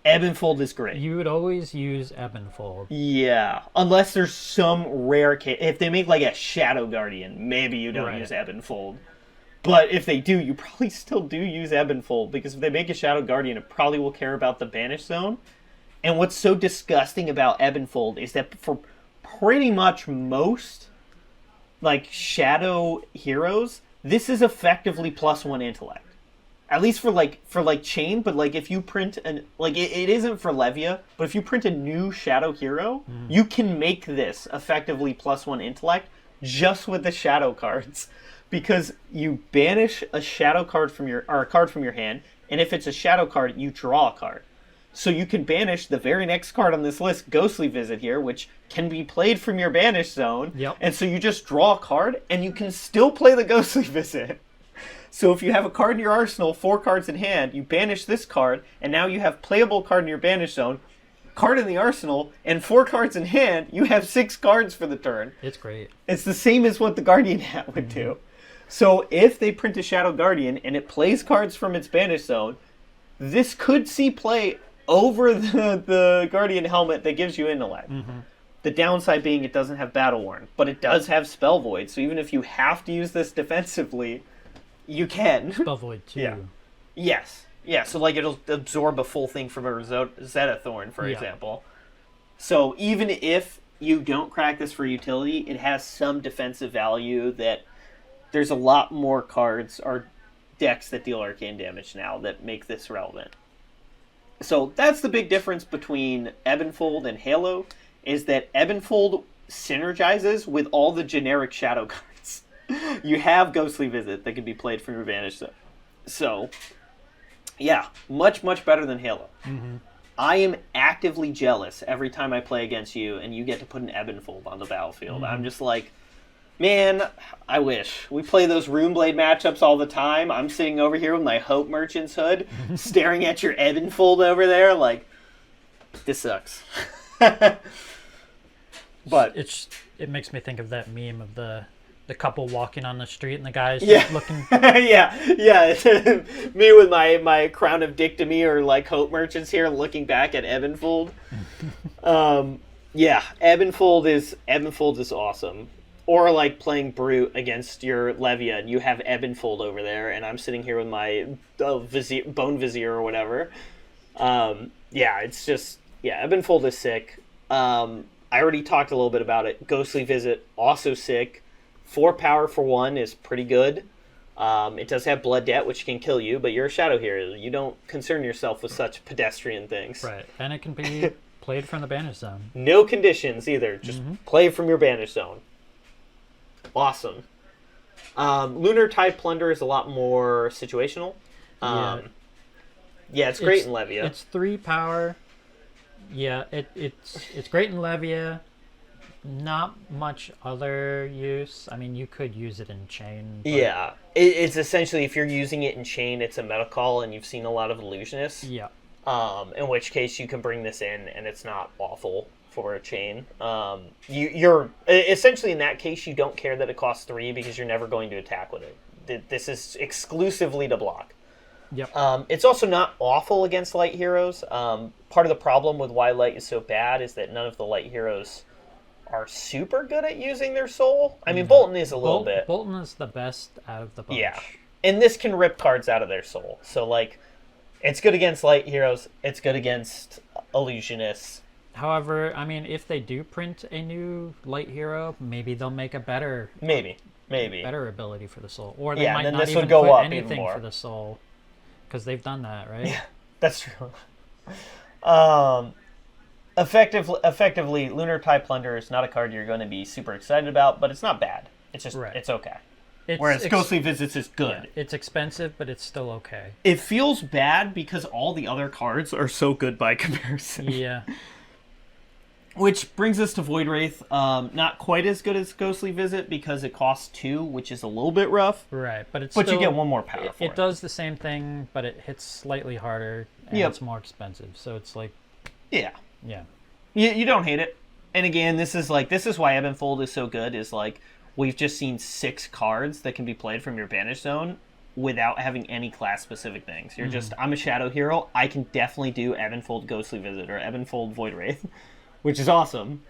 A: Ebb and Fold is great.
B: You would always use Ebb and Fold.
A: Yeah, unless there's some rare case. If they make like a Shadow Guardian, maybe you don't use Ebb and Fold. But if they do, you probably still do use Ebb and Fold, because if they make a Shadow Guardian, it probably will care about the Banish Zone. And what's so disgusting about Ebb and Fold is that for pretty much most like Shadow heroes, this is effectively +1 intellect. At least for Chain, but like if you print an it isn't for Levia, but if you print a new Shadow hero, you can make this effectively +1 intellect just with the Shadow cards, because you banish a Shadow card from a card from your hand, and if it's a Shadow card, you draw a card. So you can banish the very next card on this list, Ghostly Visit here, which can be played from your Banish Zone.
B: Yep.
A: And so you just draw a card, and you can still play the Ghostly Visit. So if you have a card in your arsenal, 4 cards in hand, you banish this card, and now you have playable card in your Banish Zone, card in the arsenal, and 4 cards in hand, you have 6 cards for the turn.
B: It's great.
A: It's the same as what the Guardian hat would do. So if they print a Shadow Guardian, and it plays cards from its Banish Zone, this could see play over the Guardian helmet that gives you intellect. The downside being it doesn't have Battle Worn, but it does have Spell Void, so even if you have to use this defensively, you can.
B: Spell Void too.
A: Yeah. Yes. Yeah, so like it'll absorb a full thing from a Zetathorn, for example. So even if you don't crack this for utility, it has some defensive value that there's a lot more cards or decks that deal arcane damage now that make this relevant. So that's the big difference between Ebb and Fold and Halo, is that Ebb and Fold synergizes with all the generic Shadow cards. You have Ghostly Visit that can be played from your Vanish Zone. So, yeah, much, much better than Halo. I am actively jealous every time I play against you and you get to put an Ebb and Fold on the battlefield. I'm just like, man, I wish. We play those Runeblade matchups all the time. I'm sitting over here with my Hope Merchant's hood, staring at your Ebb and Fold over there, like, this sucks. But
B: it makes me think of that meme of the couple walking on the street and the guy's
A: yeah.
B: looking.
A: yeah. Me with my crown of Dictomy or like Hope Merchants here, looking back at Ebb and Fold. Yeah, Ebb and Fold is awesome. Or like playing Brute against your Levia, and you have Ebb and Fold over there, and I'm sitting here with my Bone Vizier or whatever. Yeah, it's just, Ebb and Fold is sick. I already talked a little bit about it. Ghostly Visit, also sick. 4 power for 1 is pretty good. It does have Blood Debt, which can kill you, but you're a Shadow hero. You don't concern yourself with such pedestrian things.
B: Right, and it can be played from the Banish Zone.
A: No conditions either. Just play from your Banish Zone. Awesome. Lunar Tide Plunder is a lot more situational. It's great in Levia.
B: It's 3 power. Yeah, it's great in Levia. Not much other use. I mean, you could use it in Chain. But...
A: Yeah, it's essentially, if you're using it in Chain, it's a meta call, and you've seen a lot of Illusionists.
B: Yeah.
A: In which case you can bring this in, and it's not awful for a Chain. You're essentially, in that case, you don't care that it costs 3 because you're never going to attack with it. This is exclusively to block.
B: Yep.
A: It's also not awful against light heroes. Part of the problem with why light is so bad is that none of the light heroes are super good at using their soul. I mean, Bolton is a little bit.
B: Bolton is the best out of the bunch.
A: Yeah. And this can rip cards out of their soul. So, like, it's good against light heroes. It's good against illusionists.
B: However, I mean, if they do print a new light hero, maybe they'll make a better...
A: Maybe.
B: Better ability for the soul. Or they might
A: then
B: not
A: this
B: even
A: would go
B: put
A: up
B: anything
A: even more.
B: for the soul. Because they've done that, right?
A: Yeah, that's true. Effectively, Lunar Plunder is not a card you're going to be super excited about, but it's not bad. It's just, it's okay. Whereas Ghostly Visits is good.
B: Yeah, it's expensive, but it's still okay.
A: It feels bad because all the other cards are so good by comparison.
B: Yeah.
A: Which brings us to Void Wraith. Not quite as good as Ghostly Visit because it costs 2, which is a little bit rough.
B: Right, but
A: still, you get 1 more power for it.
B: It does the same thing, but it hits slightly harder, and it's more expensive. So it's like...
A: Yeah.
B: Yeah.
A: You don't hate it. And again, this is why Ebb and Fold is so good, is like, we've just seen 6 cards that can be played from your Banish Zone without having any class-specific things. You're just, I'm a Shadow Hero, I can definitely do Ebb and Fold Ghostly Visit or Ebb and Fold Void Wraith, which is awesome.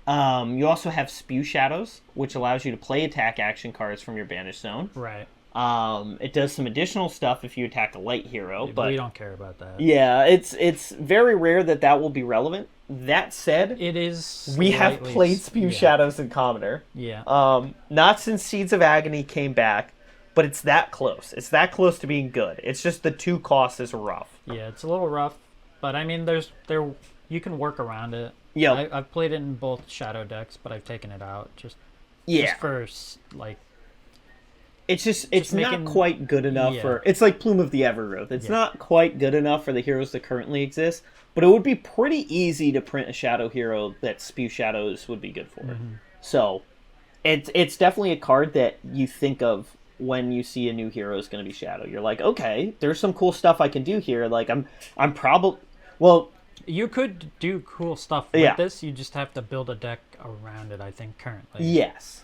A: You also have Spew Shadows, which allows you to play attack action cards from your Banish Zone.
B: Right.
A: It does some additional stuff if you attack a light hero, but
B: we don't care about that.
A: Yeah, it's very rare that will be relevant. That said,
B: it is.
A: We have played Spew Shadows in Commoner.
B: Yeah.
A: Not since Seeds of Agony came back, but it's that close. It's that close to being good. It's just the 2 costs is rough.
B: Yeah, it's a little rough, but I mean, you can work around it.
A: Yeah.
B: I've played it in both Shadow decks, but I've taken it out just for like.
A: It's not quite good enough for... It's like Plume of the Evergrowth. It's not quite good enough for the heroes that currently exist, but it would be pretty easy to print a Shadow hero that Spew Shadows would be good for. Mm-hmm. So, it's definitely a card that you think of when you see a new hero is going to be Shadow. You're like, okay, there's some cool stuff I can do here. Like, I'm probably... Well...
B: You could do cool stuff with this. You just have to build a deck around it, I think, currently.
A: Yes.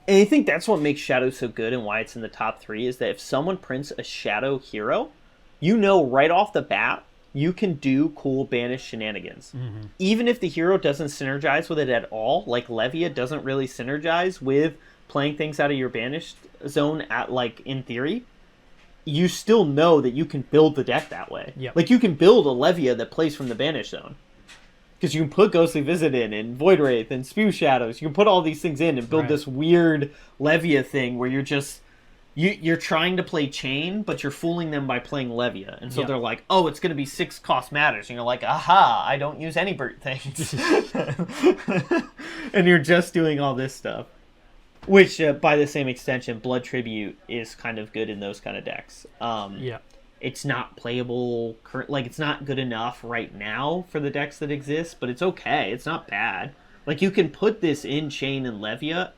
A: And I think that's what makes Shadow so good and why it's in the top 3 is that if someone prints a Shadow hero, you know right off the bat you can do cool banish shenanigans. Mm-hmm. Even if the hero doesn't synergize with it at all, like Levia doesn't really synergize with playing things out of your banished zone in theory, you still know that you can build the deck that way.
B: Yep.
A: Like you can build a Levia that plays from the banished zone. Because you can put Ghostly Visit in, and Void Wraith, and Spew Shadows. You can put all these things in and build this weird Levia thing where you're just... You're trying to play Chain, but you're fooling them by playing Levia. And so they're like, oh, it's going to be 6 cost matters. And you're like, aha, I don't use any brute things. And you're just doing all this stuff. Which, by the same extension, Blood Tribute is kind of good in those kind of decks. It's not playable, it's not good enough right now for the decks that exist, but it's okay. It's not bad. Like, you can put this in Chain and Levia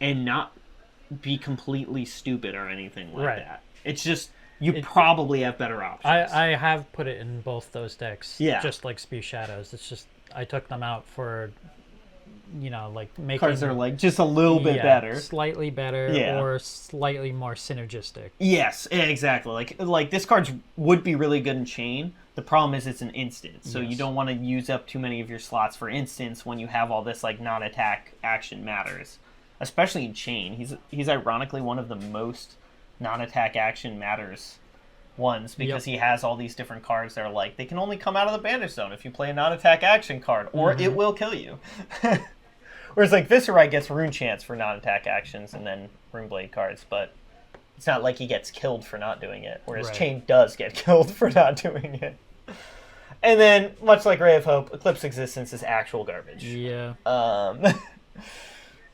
A: and not be completely stupid or anything like that. It's just, you probably have better options.
B: I have put it in both those decks,
A: yeah.
B: Just like Spew Shadows. It's just, I took them out for, making...
A: Cards that are, just a little bit better.
B: Slightly better, or slightly more synergistic.
A: Yes, exactly. Like this card would be really good in Chain. The problem is it's an instant, so you don't want to use up too many of your slots for instants when you have all this, non-attack action matters. Especially in Chain. He's ironically one of the most non-attack action matters ones, because he has all these different cards that are they can only come out of the Banish Zone if you play a non-attack action card, or it will kill you. Whereas, Viscerai gets Rune Chance for non-attack actions and then Runeblade cards, but it's not like he gets killed for not doing it, whereas Chain does get killed for not doing it. And then, much like Ray of Hope, Eclipse Existence is actual garbage.
B: Yeah.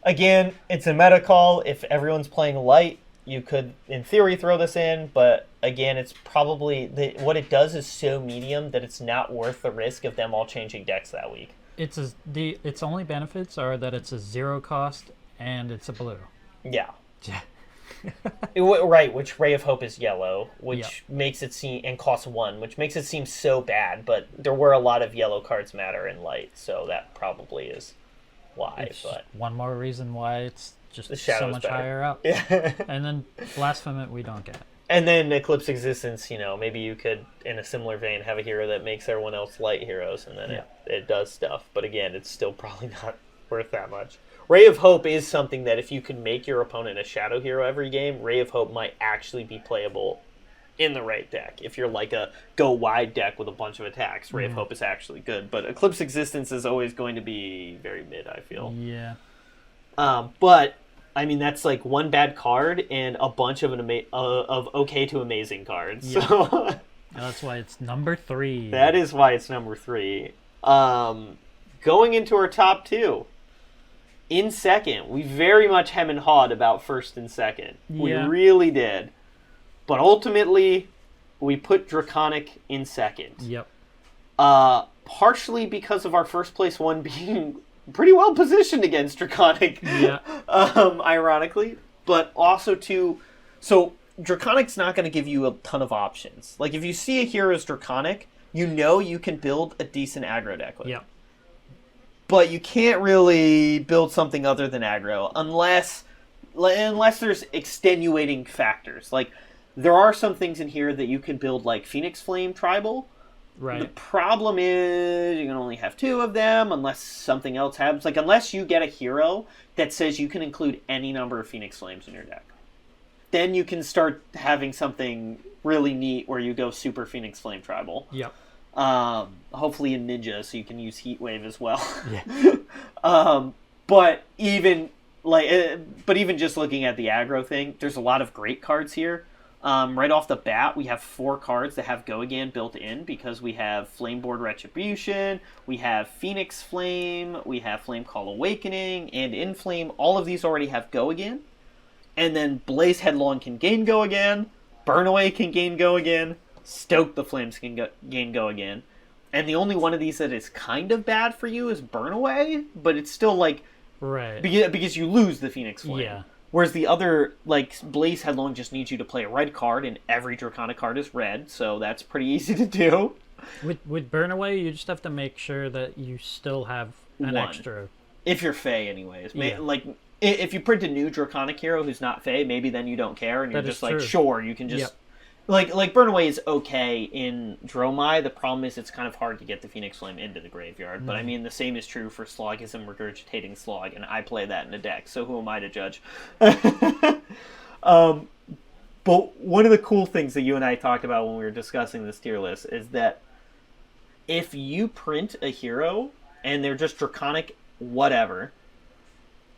A: Again, it's a meta call. If everyone's playing light, you could, in theory, throw this in, but again, it's probably... what it does is so medium that it's not worth the risk of them all changing decks that week.
B: Its only benefits are that it's a 0 cost and it's a blue.
A: Yeah. Right, which Ray of Hope is yellow, which makes it seem... and costs 1, which makes it seem so bad, but there were a lot of yellow cards matter in light, so that probably is why.
B: It's one more reason why it's just so much
A: better.
B: Higher up.
A: Yeah.
B: And then Blasphemous we don't get.
A: And then Eclipse Existence, maybe you could, in a similar vein, have a hero that makes everyone else light heroes, and then it does stuff. But again, it's still probably not worth that much. Ray of Hope is something that if you can make your opponent a Shadow hero every game, Ray of Hope might actually be playable in the right deck. If you're a go-wide deck with a bunch of attacks, Ray of Hope is actually good. But Eclipse Existence is always going to be very mid, I feel.
B: Yeah.
A: But... that's one bad card and a bunch of of okay to amazing cards.
B: Yeah.
A: So
B: that's why it's number 3.
A: That is why it's number 3. Going into our top two. In second, we very much hem and hawed about first and second. We
B: Yeah.
A: really did. But ultimately, we put Draconic in second.
B: Yep.
A: Partially because of our first place one being pretty well positioned against Draconic,
B: Yeah.
A: ironically. But also, too, so Draconic's not going to give you a ton of options. Like, if you see a hero as Draconic, you know you can build a decent aggro deck with it.
B: Yep.
A: But you can't really build something other than aggro unless there's extenuating factors. Like, there are some things in here that you can build, like Phoenix Flame Tribal.
B: Right.
A: The problem is you can only have 2 of them unless something else happens. Like, unless you get a hero that says you can include any number of Phoenix Flames in your deck. Then you can start having something really neat where you go super Phoenix Flame Tribal.
B: Yep.
A: Hopefully in Ninja, so you can use Heat Wave as well.
B: Yeah.
A: But even just looking at the aggro thing, there's a lot of great cards here. Right off the bat, we have 4 cards that have Go Again built in because we have Flameboard Retribution, we have Phoenix Flame, we have Flame Call Awakening, and Inflame. All of these already have Go Again. And then Blaze Headlong can gain Go Again, Burn Away can gain Go Again, Stoke the Flames can gain Go Again. And the only one of these that is kind of bad for you is Burn Away, but it's still like...
B: Right.
A: Because you lose the Phoenix Flame.
B: Yeah.
A: Whereas the other, like, Blaze Headlong just needs you to play a red card, and every Draconic card is red, so that's pretty easy to do.
B: With Burn Away, you just have to make sure that you still have an
A: 1.
B: extra.
A: If you're Fey, anyways.
B: Yeah.
A: Like, if you print a new Draconic hero who's not Fey, maybe then you don't care, and you're
B: That is
A: just like,
B: true.
A: sure, you can just...
B: Yep.
A: Like Burn Away is okay in Dromai. The problem is it's kind of hard to get the Phoenix Flame into the graveyard. But I mean, the same is true for Slogism Regurgitating Slog, and I play that in a deck, so who am I to judge? But one of the cool things that you and I talked about when we were discussing this tier list is that if you print a hero and they're just Draconic whatever,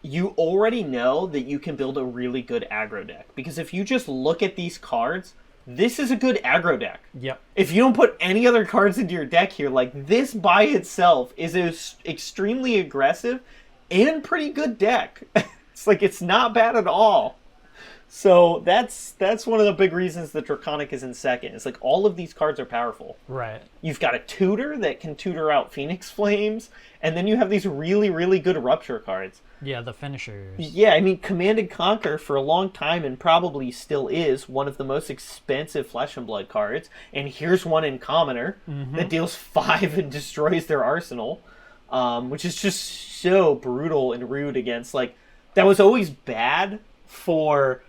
A: you already know that you can build a really good aggro deck. Because if you just look at these cards, this is a good aggro deck.
B: Yep.
A: If you don't put any other cards into your deck here, like, this by itself is an extremely aggressive and pretty good deck. It's like, it's not bad at all. So that's one of the big reasons that Draconic is in second. It's like, all of these cards are powerful.
B: Right.
A: You've got a tutor that can tutor out Phoenix Flames, and then you have these really, really good Rupture cards.
B: Yeah, the finishers.
A: Yeah, I mean, Command and Conquer for a long time, and probably still is, one of the most expensive Flesh and Blood cards. And here's one in Commoner that deals 5 and destroys their arsenal, which is just so brutal and rude against, like, that was always bad for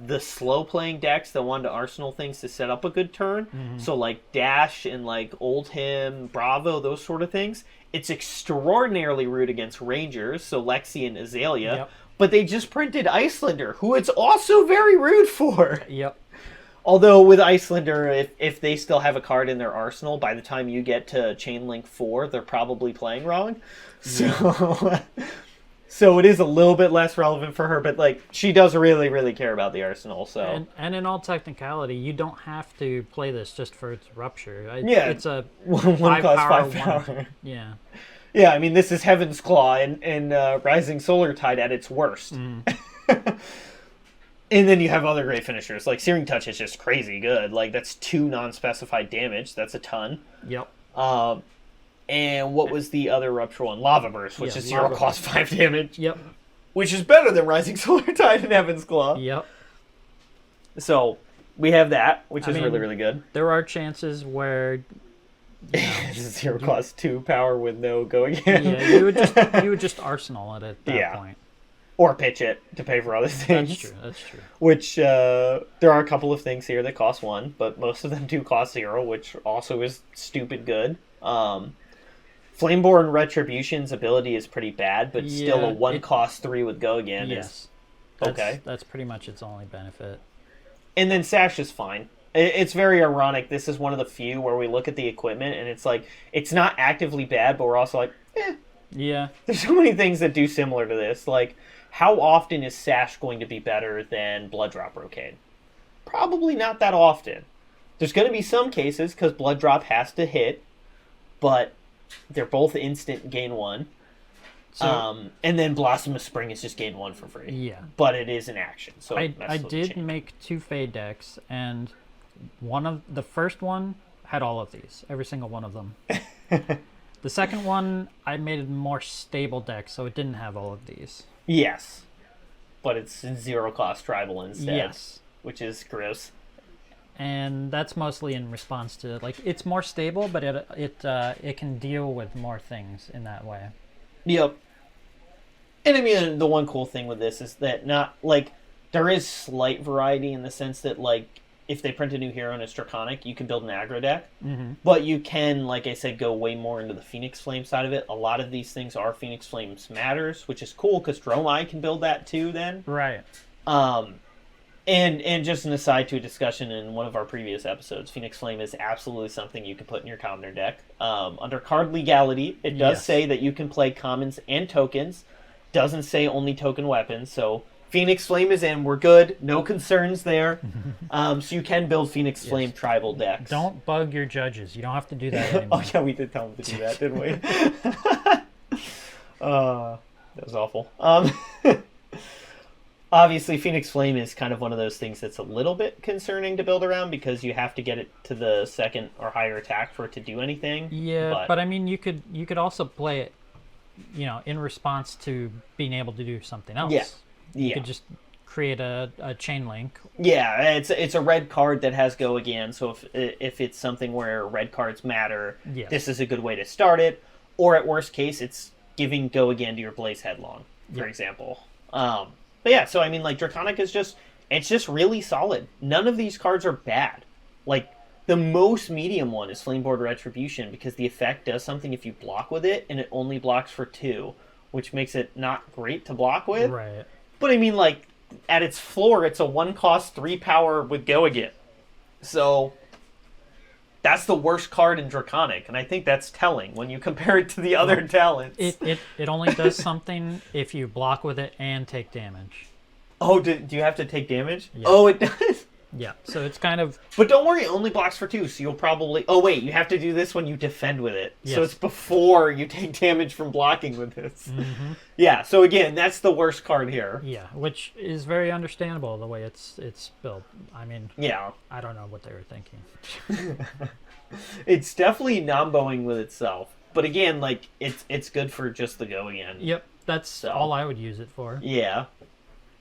A: the slow-playing decks that wanted to arsenal things to set up a good turn. So, like, Dash and, like, Oldhim, Bravo, those sort of things. It's extraordinarily rude against Rangers, so Lexi and Azalea.
B: Yep.
A: But they just printed Icelander, who it's also very rude for.
B: Yep.
A: Although with Icelander, if they still have a card in their arsenal, by the time you get to Chainlink 4, they're probably playing wrong. So... So it is a little bit less relevant for her, but, like, she does really, really care about the arsenal. So
B: And in all technicality, you don't have to play this just for its Rupture.
A: Yeah.
B: It's a
A: one
B: 5
A: cost
B: power,
A: 5
B: one.
A: power.
B: Yeah.
A: Yeah, I mean, this is Heaven's Claw and Rising Solar Tide at its worst. And then you have other great finishers. Like, Searing Touch is just crazy good. Like, that's 2 non-specified damage. That's a ton.
B: Yep.
A: And what was the other Rupture one? Lava Burst, which is 0
B: Lava
A: cost 5 damage.
B: Yep.
A: Which is better than Rising Solar Tide and Heaven's Claw.
B: Yep.
A: So, we have that, which is
B: mean,
A: really, really good.
B: There are chances where...
A: Zero cost 2 power with no Go Again.
B: Yeah, you would just arsenal it at that point.
A: Or pitch it to pay for other things.
B: That's true.
A: Which, there are a couple of things here that cost 1, but most of them do cost 0, which also is stupid good. Flameborn Retribution's ability is pretty bad, but still a 1 cost 3 with Go Again
B: Yes.
A: is okay.
B: That's pretty much its only benefit.
A: And then Sash is fine. It's very ironic. This is one of the few where we look at the equipment and it's like, it's not actively bad, but we're also like,
B: Yeah.
A: There's so many things that do similar to this. Like, how often is Sash going to be better than Blood Drop Brocade? Probably not that often. There's going to be some cases because Blood Drop has to hit, but They're both instant gain 1.
B: So,
A: And then Blossom of Spring is just gain 1 for free.
B: yeah.
A: But it is an action, so
B: I did make 2 Fade decks, and the first one had all of these, every single one of them. The second one, I made a more stable deck, so it didn't have all of these.
A: Yes. But it's 0-cost tribal instead.
B: Yes.
A: Which is gross.
B: And that's mostly in response to, like, it's more stable, but it can deal with more things in that way.
A: Yep. And I mean, the one cool thing with this is that there is slight variety in the sense that, like, if they print a new hero and it's Draconic, you can build an aggro deck.
B: Mm-hmm.
A: But you can, like I said, go way more into the Phoenix Flame side of it. A lot of these things are Phoenix Flames Matters, which is cool because Dromai can build that too then.
B: Right.
A: And just an aside to a discussion in one of our previous episodes, Phoenix Flame is absolutely something you can put in your commoner deck. Under card legality, it does say that you can play commons and tokens. Doesn't say only token weapons, so Phoenix Flame is in. We're good. No concerns there. So you can build Phoenix Flame tribal decks.
B: Don't bug your judges. You don't have to do that anymore.
A: Oh, yeah, we did tell them to do that, didn't we? That was awful. Obviously, Phoenix Flame is kind of one of those things that's a little bit concerning to build around because you have to get it to the second or higher attack for it to do anything.
B: Yeah, but I mean, you could also play it, in response to being able to do something else.
A: Yeah.
B: You could just create a chain link.
A: Yeah, it's a red card that has go again, so if it's something where red cards matter, this is a good way to start it. Or at worst case, it's giving go again to your Blaze Headlong, for example. But yeah, so I mean, like, Draconic is just really solid. None of these cards are bad. Like, the most medium one is Flameboard Retribution because the effect does something if you block with it, and it only blocks for 2, which makes it not great to block with.
B: Right.
A: But I mean, like, at its floor, it's a 1-cost 3-power with go again. So that's the worst card in Draconic, and I think that's telling when you compare it to the other talents.
B: It only does something if you block with it and take damage.
A: Oh, do you have to take damage?
B: Yeah.
A: Oh, it does.
B: Yeah, so it's kind of...
A: But don't worry, it only blocks for 2, so you'll probably... Oh, wait, you have to do this when you defend with it.
B: Yes.
A: So it's before you take damage from blocking with this.
B: Mm-hmm.
A: Yeah, so again, that's the worst card here.
B: Yeah, which is very understandable the way it's built. I mean,
A: yeah,
B: I don't know what they were thinking.
A: It's definitely nomboing with itself. But again, like, it's good for just the go again.
B: Yep, that's all I would use it for.
A: Yeah.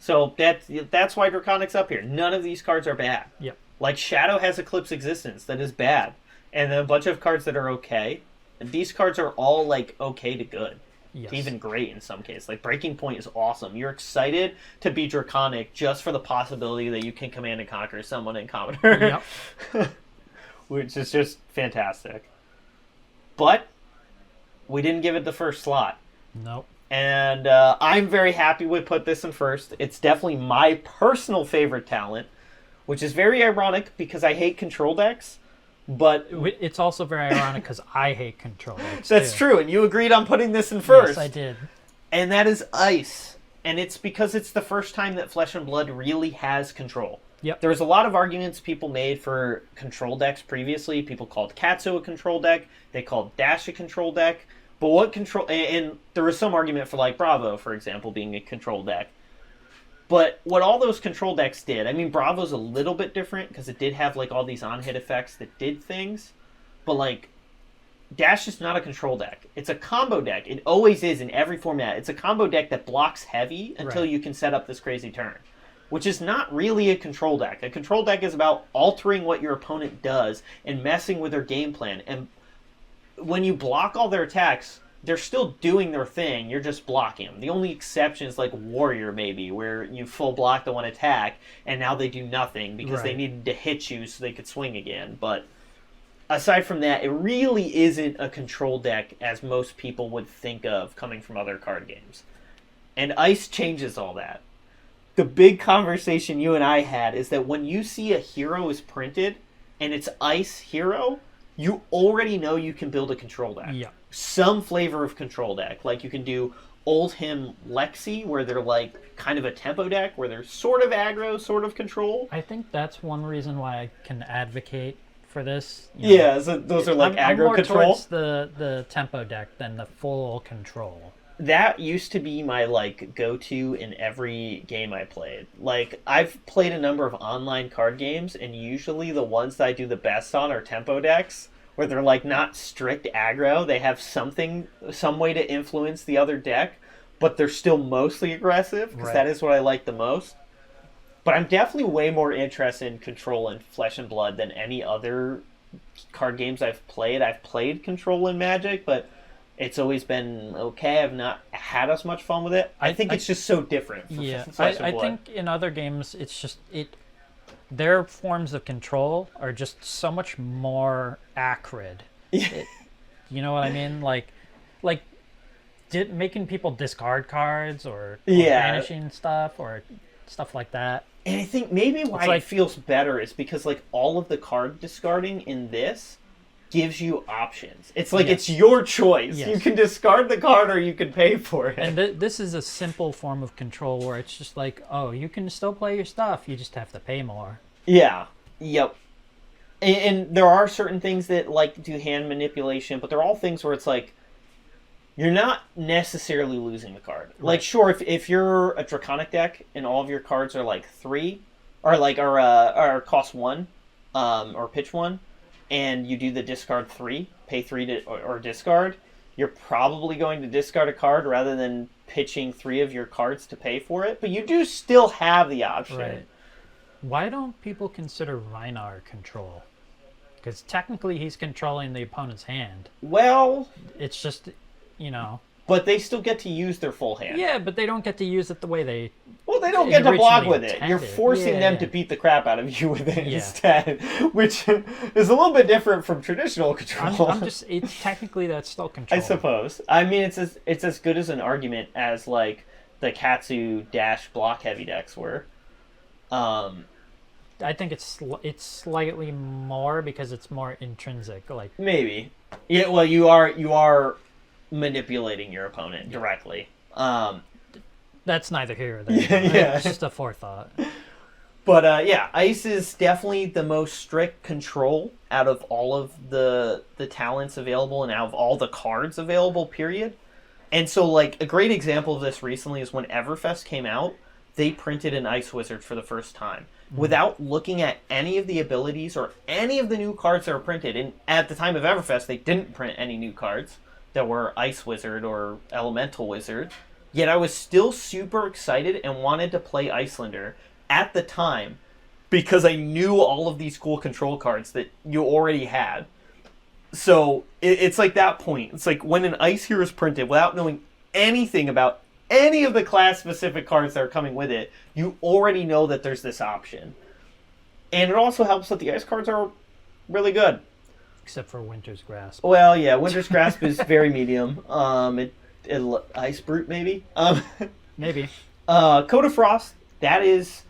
A: So that's why Draconic's up here. None of these cards are bad.
B: Yep.
A: Like, Shadow has Eclipse Existence that is bad. And then a bunch of cards that are okay. And these cards are all, like, okay to good.
B: Yes.
A: To even great in some cases. Like, Breaking Point is awesome. You're excited to be Draconic just for the possibility that you can Command and Conquer someone in Commoner.
B: Yep.
A: Which is just fantastic. But we didn't give it the first slot.
B: Nope.
A: And I'm very happy we put this in first. It's definitely my personal favorite talent, which is very ironic because I hate control decks. But
B: it's also very ironic because I hate control decks.
A: That's
B: too.
A: true, and you agreed on putting this in first.
B: Yes, I did.
A: And that is Ice. And it's because it's the first time that Flesh and Blood really has control.
B: Yep.
A: There was a lot of arguments people made for control decks previously. People called Katsu a control deck. They called Dash a control deck. But what control... And there was some argument for, like, Bravo, for example, being a control deck. But what all those control decks did... I mean, Bravo's a little bit different, because it did have, like, all these on-hit effects that did things. But, like, Dash is not a control deck. It's a combo deck. It always is in every format. It's a combo deck that blocks heavy until you can set up this crazy turn. Which is not really a control deck. A control deck is about altering what your opponent does and messing with their game plan. And when you block all their attacks, they're still doing their thing. You're just blocking them. The only exception is like Warrior, maybe, where you full block the one attack, and now they do nothing because they needed to hit you so they could swing again. But aside from that, it really isn't a control deck as most people would think of coming from other card games. And Ice changes all that. The big conversation you and I had is that when you see a hero is printed, and it's Ice Hero... you already know you can build a control deck.
B: Yeah.
A: Some flavor of control deck. Like, you can do Old Him Lexi, where they're, like, kind of a tempo deck, where they're sort of aggro, sort of control.
B: I think that's one reason why I can advocate for this. You know,
A: Yeah, so those are like
B: I'm
A: aggro
B: more
A: control.
B: towards the tempo deck than the full control.
A: That used to be my like go-to in every game I played. Like I've played a number of online card games, and usually the ones that I do the best on are tempo decks, where they're like not strict aggro. They have some way to influence the other deck, but they're still mostly aggressive because that is what I like the most. But I'm definitely way more interested in Control and Flesh and Blood than any other card games I've played. I've played Control and Magic, but it's always been okay. I've not had as much fun with it. I think it's just so different.
B: I think in other games, it's just their forms of control are just so much more acrid. You know what I mean? Like making people discard cards or banishing stuff or stuff like that.
A: And I think maybe why it feels better is because like all of the card discarding in this gives you options. It's like it's your choice. Yes. You can discard the card or you can pay for it.
B: And this is a simple form of control where it's just like, oh, you can still play your stuff. You just have to pay more.
A: Yeah. Yep. And there are certain things that like do hand manipulation, but they're all things where it's like you're not necessarily losing the card. Right. Like, sure, if you're a Draconic deck and all of your cards are like 3, or like are cost 1, or pitch 1, and you do the discard 3, pay 3 or discard, you're probably going to discard a card rather than pitching 3 of your cards to pay for it. But you do still have the option.
B: Right. Why don't people consider Rhinar control? Because technically he's controlling the opponent's hand.
A: Well,
B: it's just, you know.
A: But they still get to use their full hand.
B: Yeah, but they don't get to use it the way they...
A: Well, they don't get to block with it. You're forcing them to beat the crap out of you with it instead, which is a little bit different from traditional control.
B: It's technically that's still control.
A: I suppose. I mean, it's as good as an argument as like the Katsu dash block heavy decks were.
B: I think it's slightly more because it's more intrinsic. Like
A: maybe. Yeah. Well, you are manipulating your opponent directly.
B: That's neither here or there. It's just a forethought.
A: But Ice is definitely the most strict control out of all of the talents available and out of all the cards available, period. And so, like, a great example of this recently is when Everfest came out, they printed an Ice Wizard for the first time. Without looking at any of the abilities or any of the new cards that were printed. And at the time of Everfest, they didn't print any new cards that were Ice Wizard or Elemental Wizard. Yet I was still super excited and wanted to play Icelander at the time because I knew all of these cool control cards that you already had. So it's like that point. It's like when an Ice Hero is printed without knowing anything about any of the class-specific cards that are coming with it, you already know that there's this option. And it also helps that the Ice cards are really good.
B: Except for Winter's Grasp.
A: Well, yeah, Winter's Grasp is very medium. Ice Brute, maybe?
B: Maybe.
A: Code of Frost, that is...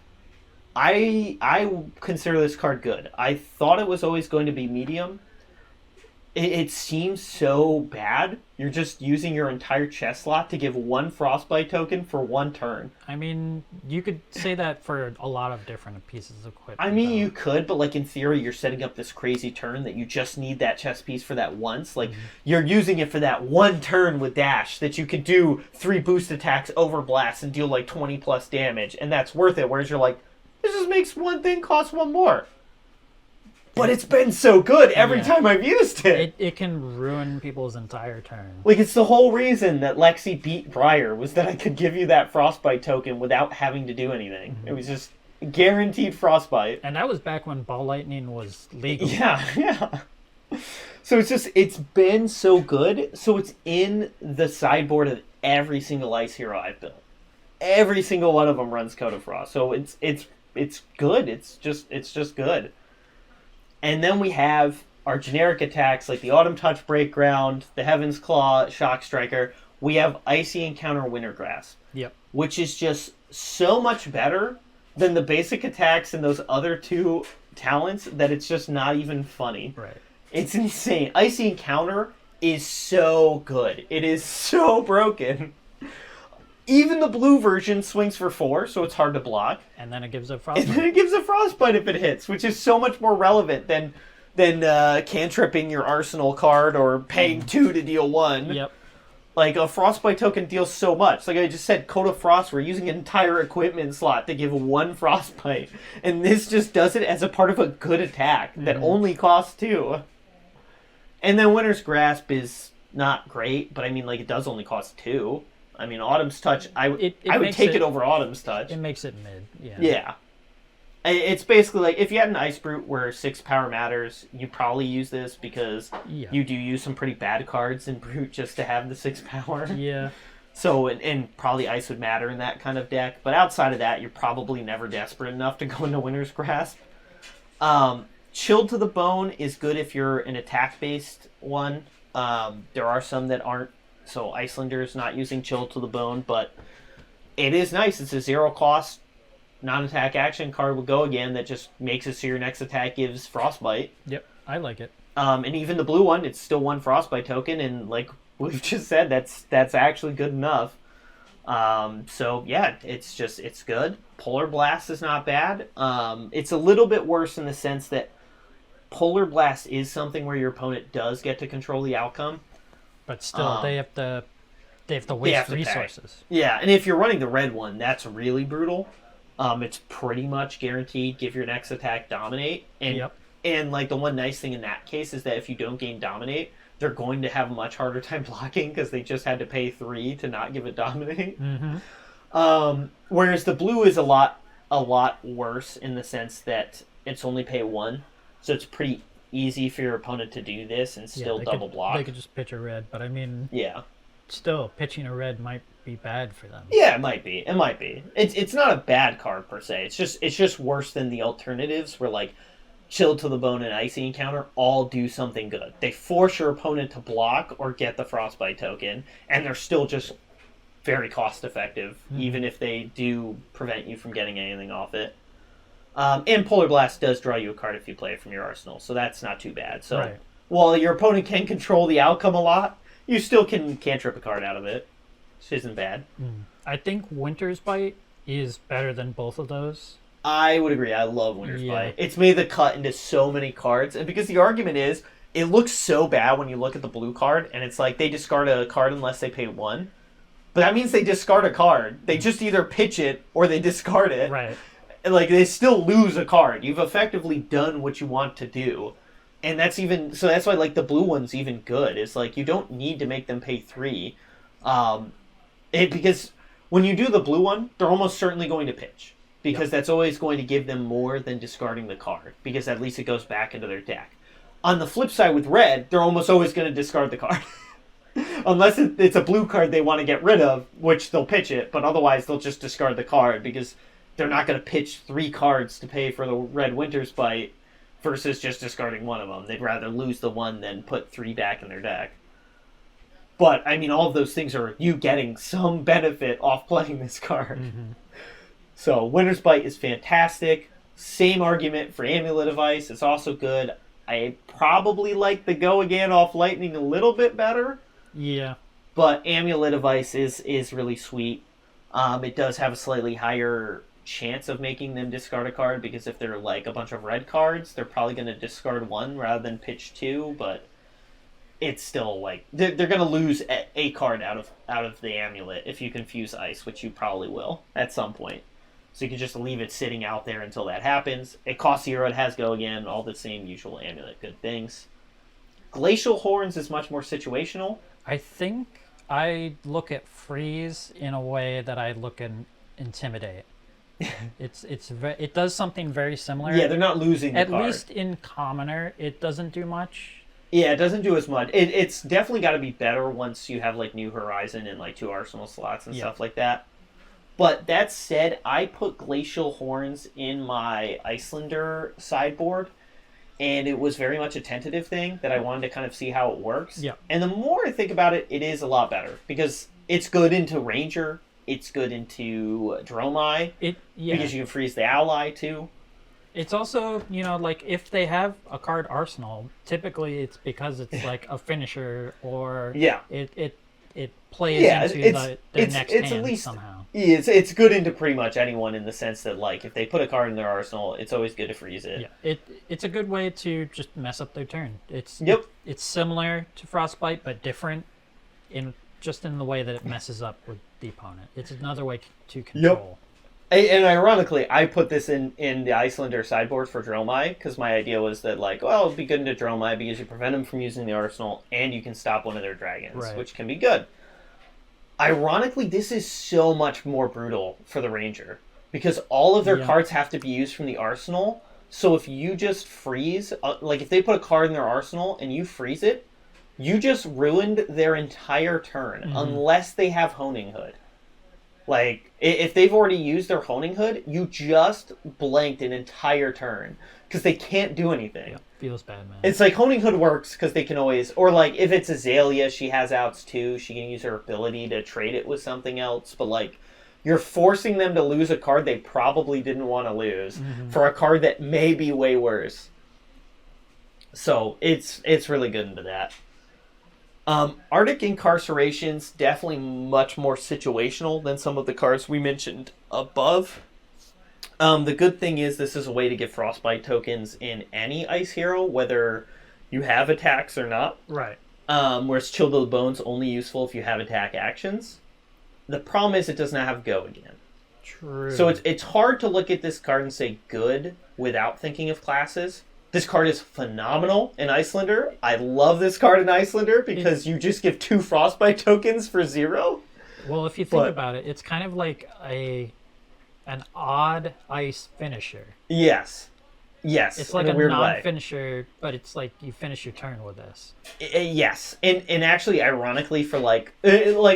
A: I consider this card good. I thought it was always going to be medium. It seems so bad. You're just using your entire chest slot to give 1 Frostbite token for 1 turn.
B: I mean, you could say that for a lot of different pieces of equipment.
A: I mean, you could, but like in theory, you're setting up this crazy turn that you just need that chest piece for that once. Like, you're using it for that 1 turn with Dash that you could do 3 boost attacks over Blast and deal like 20 plus damage, and that's worth it. Whereas you're like, this just makes 1 thing cost 1 more. But it's been so good every time I've used it.
B: It can ruin people's entire turn.
A: Like, it's the whole reason that Lexi beat Briar was that I could give you that Frostbite token without having to do anything. It was just guaranteed Frostbite.
B: And that was back when Ball Lightning was legal.
A: Yeah. So it's been so good. So it's in the sideboard of every single Ice Hero I've built. Every single one of them runs Code of Frost. So it's good. It's just good. And then we have our generic attacks like the Autumn Touch, Breakground, the Heaven's Claw, Shock Striker. We have Icy Encounter, Winter Grasp.
B: Yep.
A: Which is just so much better than the basic attacks and those other 2 talents that it's just not even funny.
B: Right.
A: It's insane. Icy Encounter is so good. It is so broken. Even the blue version swings for 4, so it's hard to block.
B: And then it gives a Frostbite.
A: And then it gives a Frostbite if it hits, which is so much more relevant than cantripping your arsenal card or paying 2 to deal 1.
B: Yep.
A: Like, a Frostbite token deals so much. Like I just said, Coat of Frost, we're using an entire equipment slot to give 1 Frostbite. And this just does it as a part of a good attack that only costs 2. And then Winter's Grasp is not great, but I mean, like, it does only cost 2. I mean, Autumn's Touch, I would take it over Autumn's Touch.
B: It makes it mid, yeah.
A: Yeah. It's basically like, if you had an Ice Brute where 6 power matters, you'd probably use this because you do use some pretty bad cards in Brute just to have the 6 power.
B: Yeah.
A: So, and probably Ice would matter in that kind of deck. But outside of that, you're probably never desperate enough to go into Winter's Grasp. Chilled to the Bone is good if you're an attack-based one. There are some that aren't. So Icelander's not using Chilled to the Bone, but it is nice. It's a 0-cost non-attack action card will go again that just makes it so your next attack gives Frostbite.
B: Yep, I like it.
A: And even the blue one, it's still 1 Frostbite token, and like we've just said, that's actually good enough. So yeah, it's good. Polar Blast is not bad. It's a little bit worse in the sense that Polar Blast is something where your opponent does get to control the outcome.
B: But still, they have to waste resources.
A: Yeah, and if you're running the red one, that's really brutal. It's pretty much guaranteed give your next attack Dominate. And like the one nice thing in that case is that if you don't gain Dominate, they're going to have a much harder time blocking because they just had to pay 3 to not give it Dominate. Whereas the blue is a lot worse in the sense that it's only pay 1. So it's pretty easy for your opponent to do this and still double block.
B: They could just pitch a red, but I mean...
A: Yeah.
B: Still, pitching a red might be bad for them.
A: Yeah, it might be. It's not a bad card per se. It's just worse than the alternatives where like Chilled to the Bone and Icy Encounter all do something good. They force your opponent to block or get the Frostbite token, and they're still just very cost effective, even if they do prevent you from getting anything off it. And Polar Blast does draw you a card if you play it from your arsenal, so that's not too bad. So while your opponent can control the outcome a lot, you still can't trip a card out of it. Which isn't bad.
B: I think Winter's Bite is better than both of those.
A: I would agree. I love Winter's Bite. It's made the cut into so many cards. And because the argument is, it looks so bad when you look at the blue card, and it's like they discard a card unless they pay 1. But that means they discard a card. They just either pitch it or they discard it.
B: Right.
A: And like they still lose a card. You've effectively done what you want to do. And that's why like the blue one's even good. It's like you don't need to make them pay 3. Because when you do the blue one, they're almost certainly going to pitch. Because that's always going to give them more than discarding the card. Because at least it goes back into their deck. On the flip side with red, they're almost always going to discard the card. Unless it's a blue card they want to get rid of, which they'll pitch it. But otherwise they'll just discard the card. Because they're not going to pitch 3 cards to pay for the red Winter's Bite versus just discarding one of them. They'd rather lose the one than put 3 back in their deck. But, I mean, all of those things are you getting some benefit off playing this card. So, Winter's Bite is fantastic. Same argument for Amulet of Ice. It's also good. I probably like the Go Again off Lightning a little bit better.
B: Yeah.
A: But Amulet of Ice is really sweet. It does have a slightly higher chance of making them discard a card because if they're like a bunch of red cards, they're probably going to discard 1 rather than pitch 2, but it's still like they're going to lose a card out of the amulet if you confuse Ice, which you probably will at some point. So you can just leave it sitting out there until that happens. It costs 0, it has Go Again, all the same usual amulet good things. Glacial Horns is much more situational.
B: I think I look at Freeze in a way that I look at Intimidate. It does something very similar.
A: Yeah, they're not losing the
B: card.
A: card.
B: At least in Commoner, it doesn't do much.
A: Yeah, it doesn't do as much. It's definitely got to be better once you have like New Horizon and like 2 Arsenal slots and stuff like that. But that said, I put Glacial Horns in my Icelander sideboard, and it was very much a tentative thing that I wanted to kind of see how it works.
B: Yeah.
A: And the more I think about it, it is a lot better because it's good into Ranger. It's good into Dromai. Because you can freeze the ally too.
B: It's also, like if they have a card arsenal, typically it's because it's like a finisher or it it plays
A: Yeah,
B: into their next
A: it's
B: hand
A: at least
B: somehow.
A: it's good into pretty much anyone in the sense that like if they put a card in their arsenal, it's always good to freeze it.
B: Yeah, it's a good way to just mess up their turn.
A: Yep.
B: It's similar to Frostbite but different in the way that it messes up with the opponent. It's another way to control.
A: And ironically, I put this in the Icelander sideboard for Dromai because my idea was that, like, well, it'd be good into Dromai because you prevent them from using the arsenal and you can stop one of their dragons, which can be good. Ironically, this is so much more brutal for the Ranger because all of their cards have to be used from the arsenal. So if you just freeze, like if they put a card in their arsenal and you freeze it, you just ruined their entire turn unless they have Honing Hood. Like, if they've already used their Honing Hood, you just blanked an entire turn. Because they can't do anything.
B: Yeah, feels bad, man.
A: It's like Honing Hood works because they can always... Or, like, if it's Azalea, she has outs too. She can use her ability to trade it with something else. But, like, you're forcing them to lose a card they probably didn't want to lose for a card that may be way worse. So, it's really good into that. Arctic Incarceration's definitely much more situational than some of the cards we mentioned above. The good thing is this is a way to get Frostbite tokens in any Ice Hero, whether you have attacks or not.
B: Right.
A: Whereas Chill to the Bone's only useful if you have attack actions. The problem is it does not have Go again.
B: True.
A: So it's hard to look at this card and say good without thinking of classes. This card is phenomenal in Icelander. I love this card in Icelander because you just give 2 Frostbite tokens for 0.
B: Well, if you think about it, it's kind of like an odd ice finisher.
A: Yes.
B: It's like
A: in
B: a
A: weird
B: non-finisher, but it's like you finish your turn with this.
A: Yes. And actually, ironically, for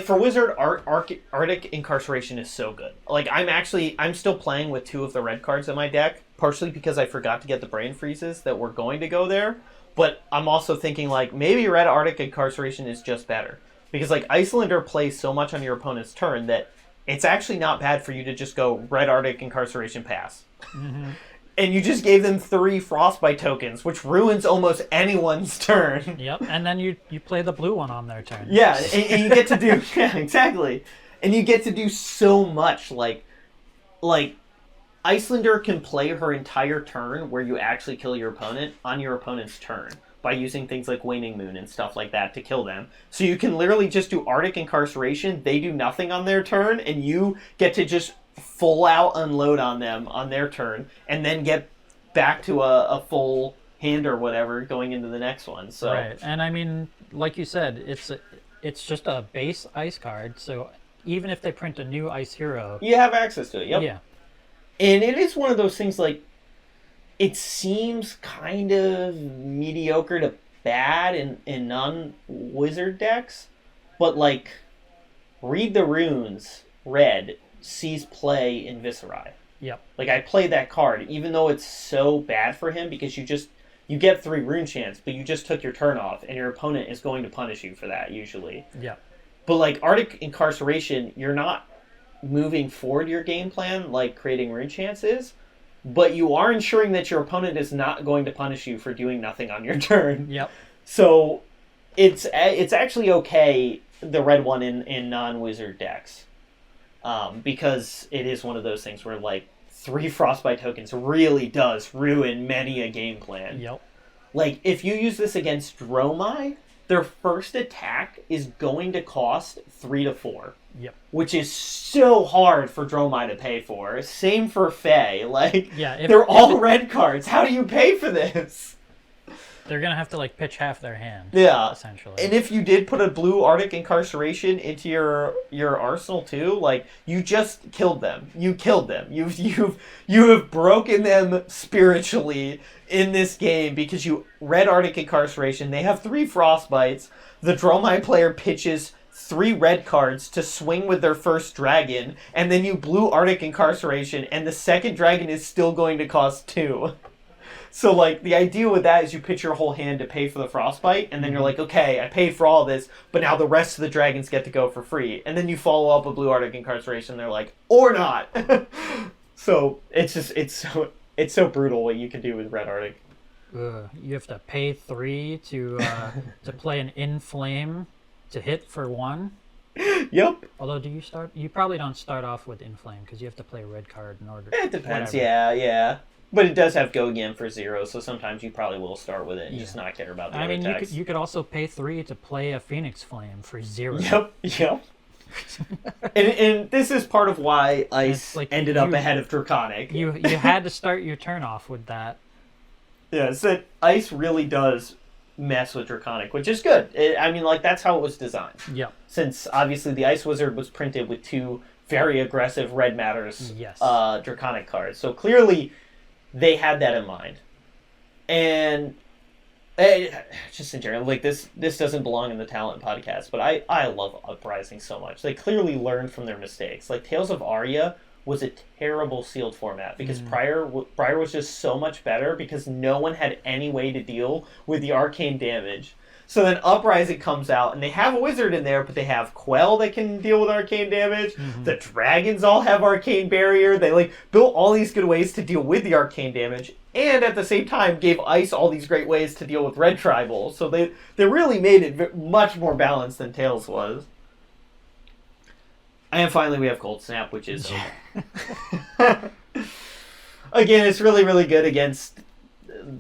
A: for Wizard, Arctic Incarceration is so good. Like, I'm still playing with 2 of the red cards in my deck, partially because I forgot to get the Brain Freezes that were going to go there. But I'm also thinking, like, maybe red Arctic Incarceration is just better. Because, like, Icelander plays so much on your opponent's turn that it's actually not bad for you to just go red Arctic Incarceration pass. And you just gave them 3 Frostbite tokens, which ruins almost anyone's turn.
B: Yep, and then you play the blue one on their turn.
A: Yeah, and you get to do... Yeah, exactly. And you get to do so much. Like Icelander can play her entire turn where you actually kill your opponent on your opponent's turn by using things like Waning Moon and stuff like that to kill them. So you can literally just do Arctic Incarceration, they do nothing on their turn, and you get to just full out unload on them on their turn, and then get back to a full hand or whatever going into the next one. So
B: right, and I mean, like you said, it's just a base ice card, so even if they print a new ice hero,
A: you have access to it. Yep.
B: Yeah.
A: And it is one of those things, like, it seems kind of mediocre to bad in non-wizard decks, but, like, Read the Runes, red, sees play in Viserai.
B: Yep.
A: Like, I play that card, even though it's so bad for him, because you get 3 rune chance, but you just took your turn off, and your opponent is going to punish you for that, usually.
B: Yeah.
A: But, like, Arctic Incarceration, you're not moving forward your game plan like creating rune chance is, but you are ensuring that your opponent is not going to punish you for doing nothing on your turn.
B: Yep.
A: So it's actually okay, the red one in non-wizard decks, because it is one of those things where, like, 3 Frostbite tokens really does ruin many a game plan.
B: Yep.
A: Like, if you use this against Dromai, their first attack is going to cost 3 to 4.
B: Yep.
A: Which is so hard for Dromai to pay for. Same for Fae. Like,
B: yeah,
A: they're all red cards. How do you pay for this?
B: They're going to have to, like, pitch half their hand.
A: Yeah.
B: Essentially.
A: And if you did put a blue Arctic Incarceration into your arsenal too, like, you just killed them. You killed them. You have broken them spiritually in this game because you red Arctic Incarceration. They have 3 Frostbites. The Dromai player pitches 3 red cards to swing with their first dragon, and then you blue Arctic Incarceration, and the second dragon is still going to cost 2. So, like, the idea with that is you pitch your whole hand to pay for the Frostbite, and then you're like, okay, I paid for all this, but now the rest of the dragons get to go for free. And then you follow up a blue Arctic Incarceration, and they're like, or not. So, it's so brutal what you can do with red Arctic.
B: You have to pay 3 to play an Inflame to hit for 1.
A: Yep.
B: Although, you probably don't start off with Inflame because you have to play a red card in order.
A: It depends.
B: Whatever.
A: Yeah. But it does have go again for 0, so sometimes you probably will start with it and just not care about the other attacks.
B: You could also pay 3 to play a Phoenix Flame for 0.
A: Yep. and this is part of why Ice ended up ahead of Draconic.
B: You had to start your turn off with that.
A: Yeah, so Ice really does mess with Draconic, which is good. That's how it was designed.
B: Yeah.
A: Since, obviously, the Ice Wizard was printed with 2 very aggressive Red Matters Draconic cards. So, clearly, they had that in mind. And just in general, this doesn't belong in the Talent podcast, but I love Uprising so much. They clearly learned from their mistakes. Tales of Aria was a terrible sealed format because Prior was just so much better because no one had any way to deal with the arcane damage. So then Uprising comes out, and they have a wizard in there, but they have Quell that can deal with arcane damage. Mm-hmm. The dragons all have arcane barrier. They built all these good ways to deal with the arcane damage, and at the same time gave Ice all these great ways to deal with red tribal. So they really made it much more balanced than Tails was. And finally we have Cold Snap, which is again, it's really, really good against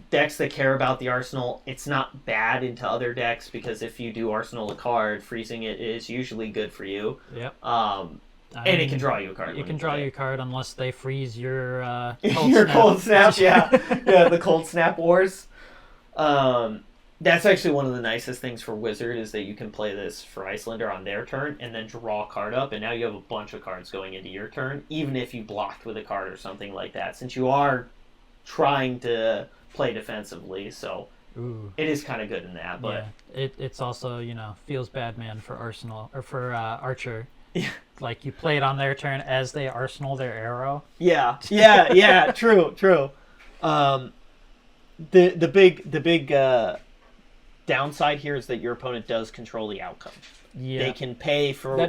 A: decks that care about the arsenal. It's not bad into other decks because if you do arsenal a card, freezing it is usually good for you.
B: Yep.
A: And it can draw you a card.
B: You can draw you a card unless they freeze your
A: Cold Snap. Yeah, the Cold Snap Wars. That's actually one of the nicest things for Wizard is that you can play this for Icelander on their turn and then draw a card up, and now you have a bunch of cards going into your turn, even if you blocked with a card or something like that, since you are trying to play defensively, so it is kind of good in that. But
B: it's also feels bad, man, for Arsenal or for Archer. Yeah. You play it on their turn as they arsenal their arrow.
A: Yeah. True. The big downside here is that your opponent does control the outcome. Yeah. They can pay for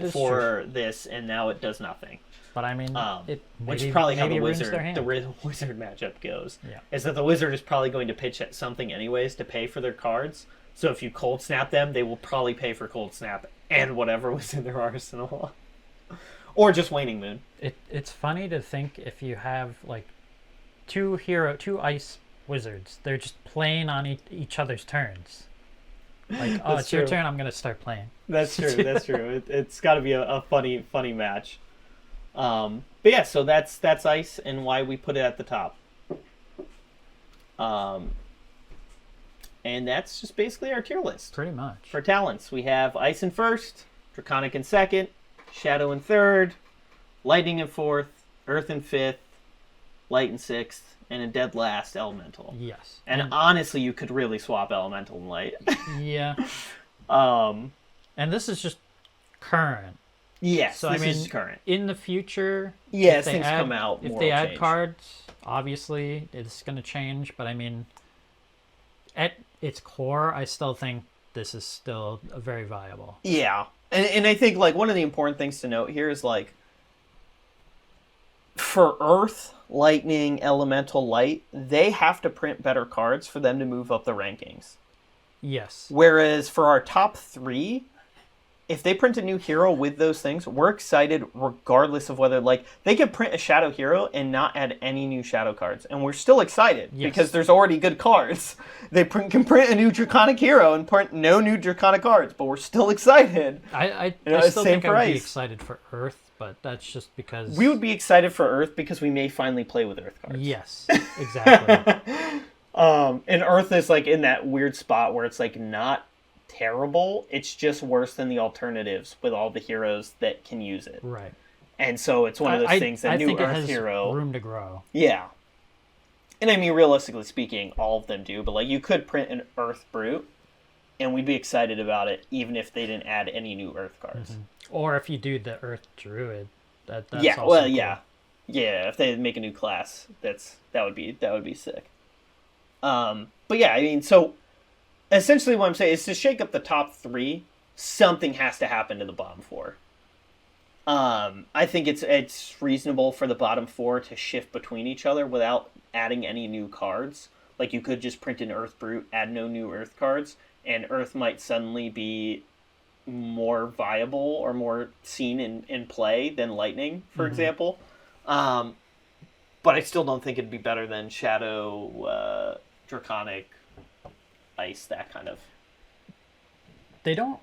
A: this, and now it does nothing.
B: But
A: which is probably how the wizard matchup goes. Yeah. Is that the wizard is probably going to pitch at something anyways to pay for their cards. So if you cold snap them, they will probably pay for cold snap and whatever was in their arsenal, or just Waning Moon.
B: It's funny to think if you have two ice wizards, they're just playing on each other's turns. It's your turn, I'm gonna start playing.
A: That's true. It's got to be a funny match. But yeah, so that's Ice and why we put it at the top. And that's just basically our tier list.
B: Pretty much.
A: For talents, we have Ice in first, Draconic in second, Shadow in third, Lightning in fourth, Earth in fifth, Light in sixth, and in dead last, Elemental.
B: Yes.
A: And honestly, you could really swap Elemental and Light.
B: Yeah. And this is just current.
A: Yes,
B: so
A: this is current.
B: In the future,
A: things come out.
B: If they add cards, obviously it's going to change. But at its core, I still think this is still very viable.
A: Yeah, and I think one of the important things to note here is for Earth, Lightning, Elemental, Light, they have to print better cards for them to move up the rankings.
B: Yes.
A: Whereas for our top 3. If they print a new hero with those things, we're excited regardless of whether, they could print a Shadow hero and not add any new Shadow cards. And we're still excited because there's already good cards. They can print a new Draconic hero and print no new Draconic cards, but we're still excited.
B: I still think I'd be excited for Earth, but that's just because...
A: We would be excited for Earth because we may finally play with Earth cards.
B: Yes, exactly.
A: And Earth is, in that weird spot where it's, not... terrible, it's just worse than the alternatives with all the heroes that can use it.
B: Right.
A: And so it's one of those things that new Earth hero
B: room to grow.
A: Yeah. And realistically speaking, all of them do, but you could print an Earth Brute and we'd be excited about it even if they didn't add any new Earth cards.
B: Mm-hmm. Or if you do the Earth Druid, that's
A: yeah,
B: also
A: well,
B: cool.
A: Yeah, if they make a new class, that would be sick. But yeah, so essentially what I'm saying is to shake up the top 3, something has to happen to the bottom 4. I think it's reasonable for the bottom 4 to shift between each other without adding any new cards. You could just print an Earth Brute, add no new Earth cards, and Earth might suddenly be more viable or more seen in play than Lightning, for example. But I still don't think it'd be better than Shadow, Draconic, Ice, that kind of.
B: They don't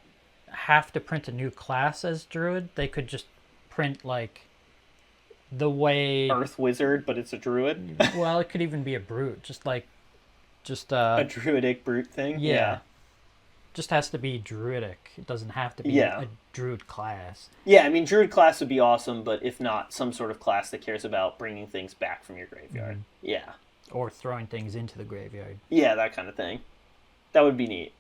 B: have to print a new class as Druid. They could just print, like, the way...
A: Earth Wizard, but it's a Druid?
B: Well, it could even be a Brute. Just
A: a Druidic Brute thing?
B: Yeah. Just has to be Druidic. It doesn't have to be a Druid class.
A: Yeah, I mean, Druid class would be awesome, but if not, some sort of class that cares about bringing things back from your graveyard. Yeah.
B: Or throwing things into the graveyard.
A: Yeah, that kind of thing. That would be neat.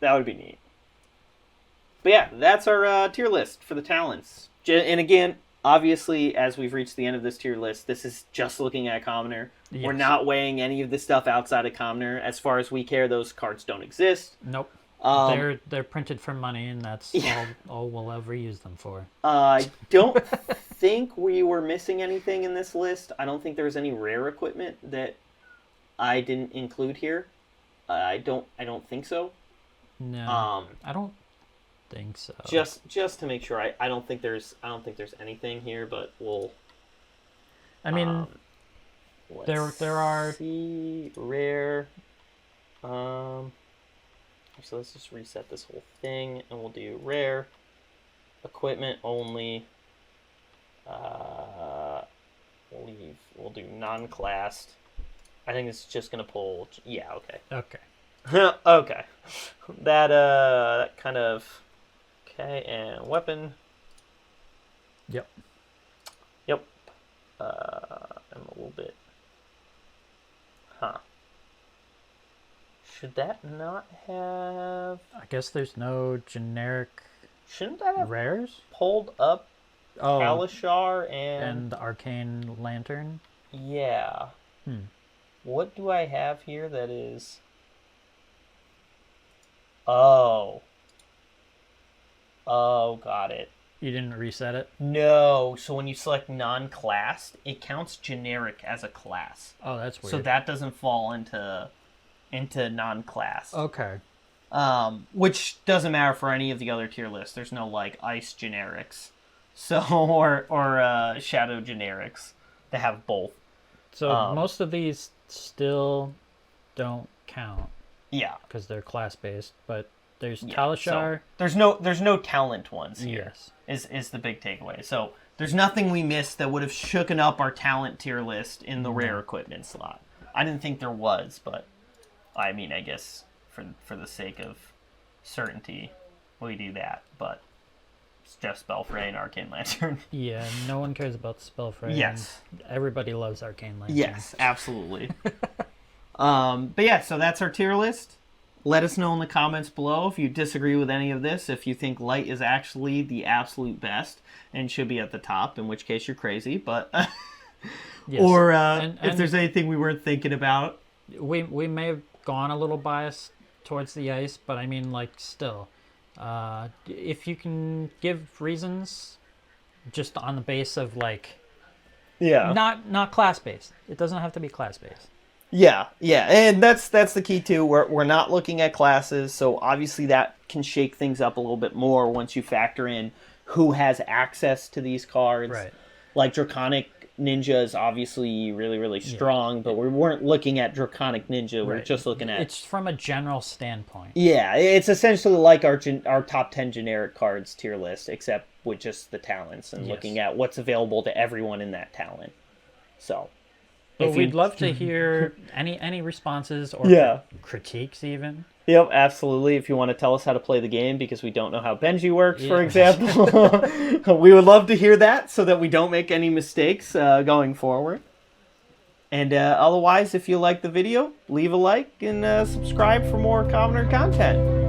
A: But yeah, that's our tier list for the talents. And again, obviously, as we've reached the end of this tier list, this is just looking at Commoner. Yes. We're not weighing any of the stuff outside of Commoner. As far as we care, those cards don't exist.
B: Nope. They're printed for money, and that's all we'll ever use them for.
A: I don't think we were missing anything in this list. I don't think there was any rare equipment that I didn't include here. I don't think so.
B: No. I don't think so.
A: Just to make sure, I don't think there's anything here, but we'll.
B: I mean, there are
A: rare. So let's just reset this whole thing, and we'll do rare equipment only. We'll do non-classed. I think it's just gonna pull. Yeah. Okay. Okay. That kind of. Okay, and weapon.
B: Yep.
A: I'm a little bit. Should that not have...
B: I guess there's no generic...
A: Shouldn't that have
B: rares?
A: Pulled up Kalashar
B: and the Arcane Lantern?
A: Yeah. What do I have here that is... Oh, got it.
B: You didn't reset it?
A: No, so when you select non-classed, it counts generic as a class.
B: Oh, that's weird.
A: So that doesn't fall into non-class.
B: Okay.
A: Which doesn't matter for any of the other tier lists. There's no like ice generics, so or shadow generics that have both.
B: So most of these still don't count.
A: Yeah,
B: because they're class based. But there's Kalashar.
A: So there's no talent ones here.
B: Yes,
A: is the big takeaway. So there's nothing we missed that would have shooken up our talent tier list in the rare equipment slot. I didn't think there was, but. I mean, I guess for the sake of certainty, we do that, but it's just Spellfray and Arcane Lantern.
B: Yeah, no one cares about Spellfray.
A: Yes.
B: Everybody loves Arcane Lantern.
A: Yes, absolutely. But yeah, so that's our tier list. Let us know in the comments below if you disagree with any of this, if you think Light is actually the absolute best and should be at the top, in which case you're crazy, but... yes. Or if there's anything we weren't thinking about.
B: We may have gone a little biased towards the ice, but I mean, like, still, if you can give reasons just on the base of, like, not class based. It doesn't have to be class based.
A: Yeah, and that's the key too. We're not looking at classes, so obviously that can shake things up a little bit more once you factor in who has access to these cards.
B: Right.
A: Like Draconic Ninja is obviously really, really strong, but we weren't looking at Draconic Ninja. We're just looking at...
B: It's from a general standpoint.
A: Yeah, it's essentially like our top 10 generic cards tier list, except with just the talents and looking at what's available to everyone in that talent. So...
B: But we'd love to hear any responses or critiques even.
A: Yep, absolutely. If you want to tell us how to play the game because we don't know how Benji works, for example, we would love to hear that so that we don't make any mistakes going forward. And otherwise, if you like the video, leave a like and subscribe for more Commoner content.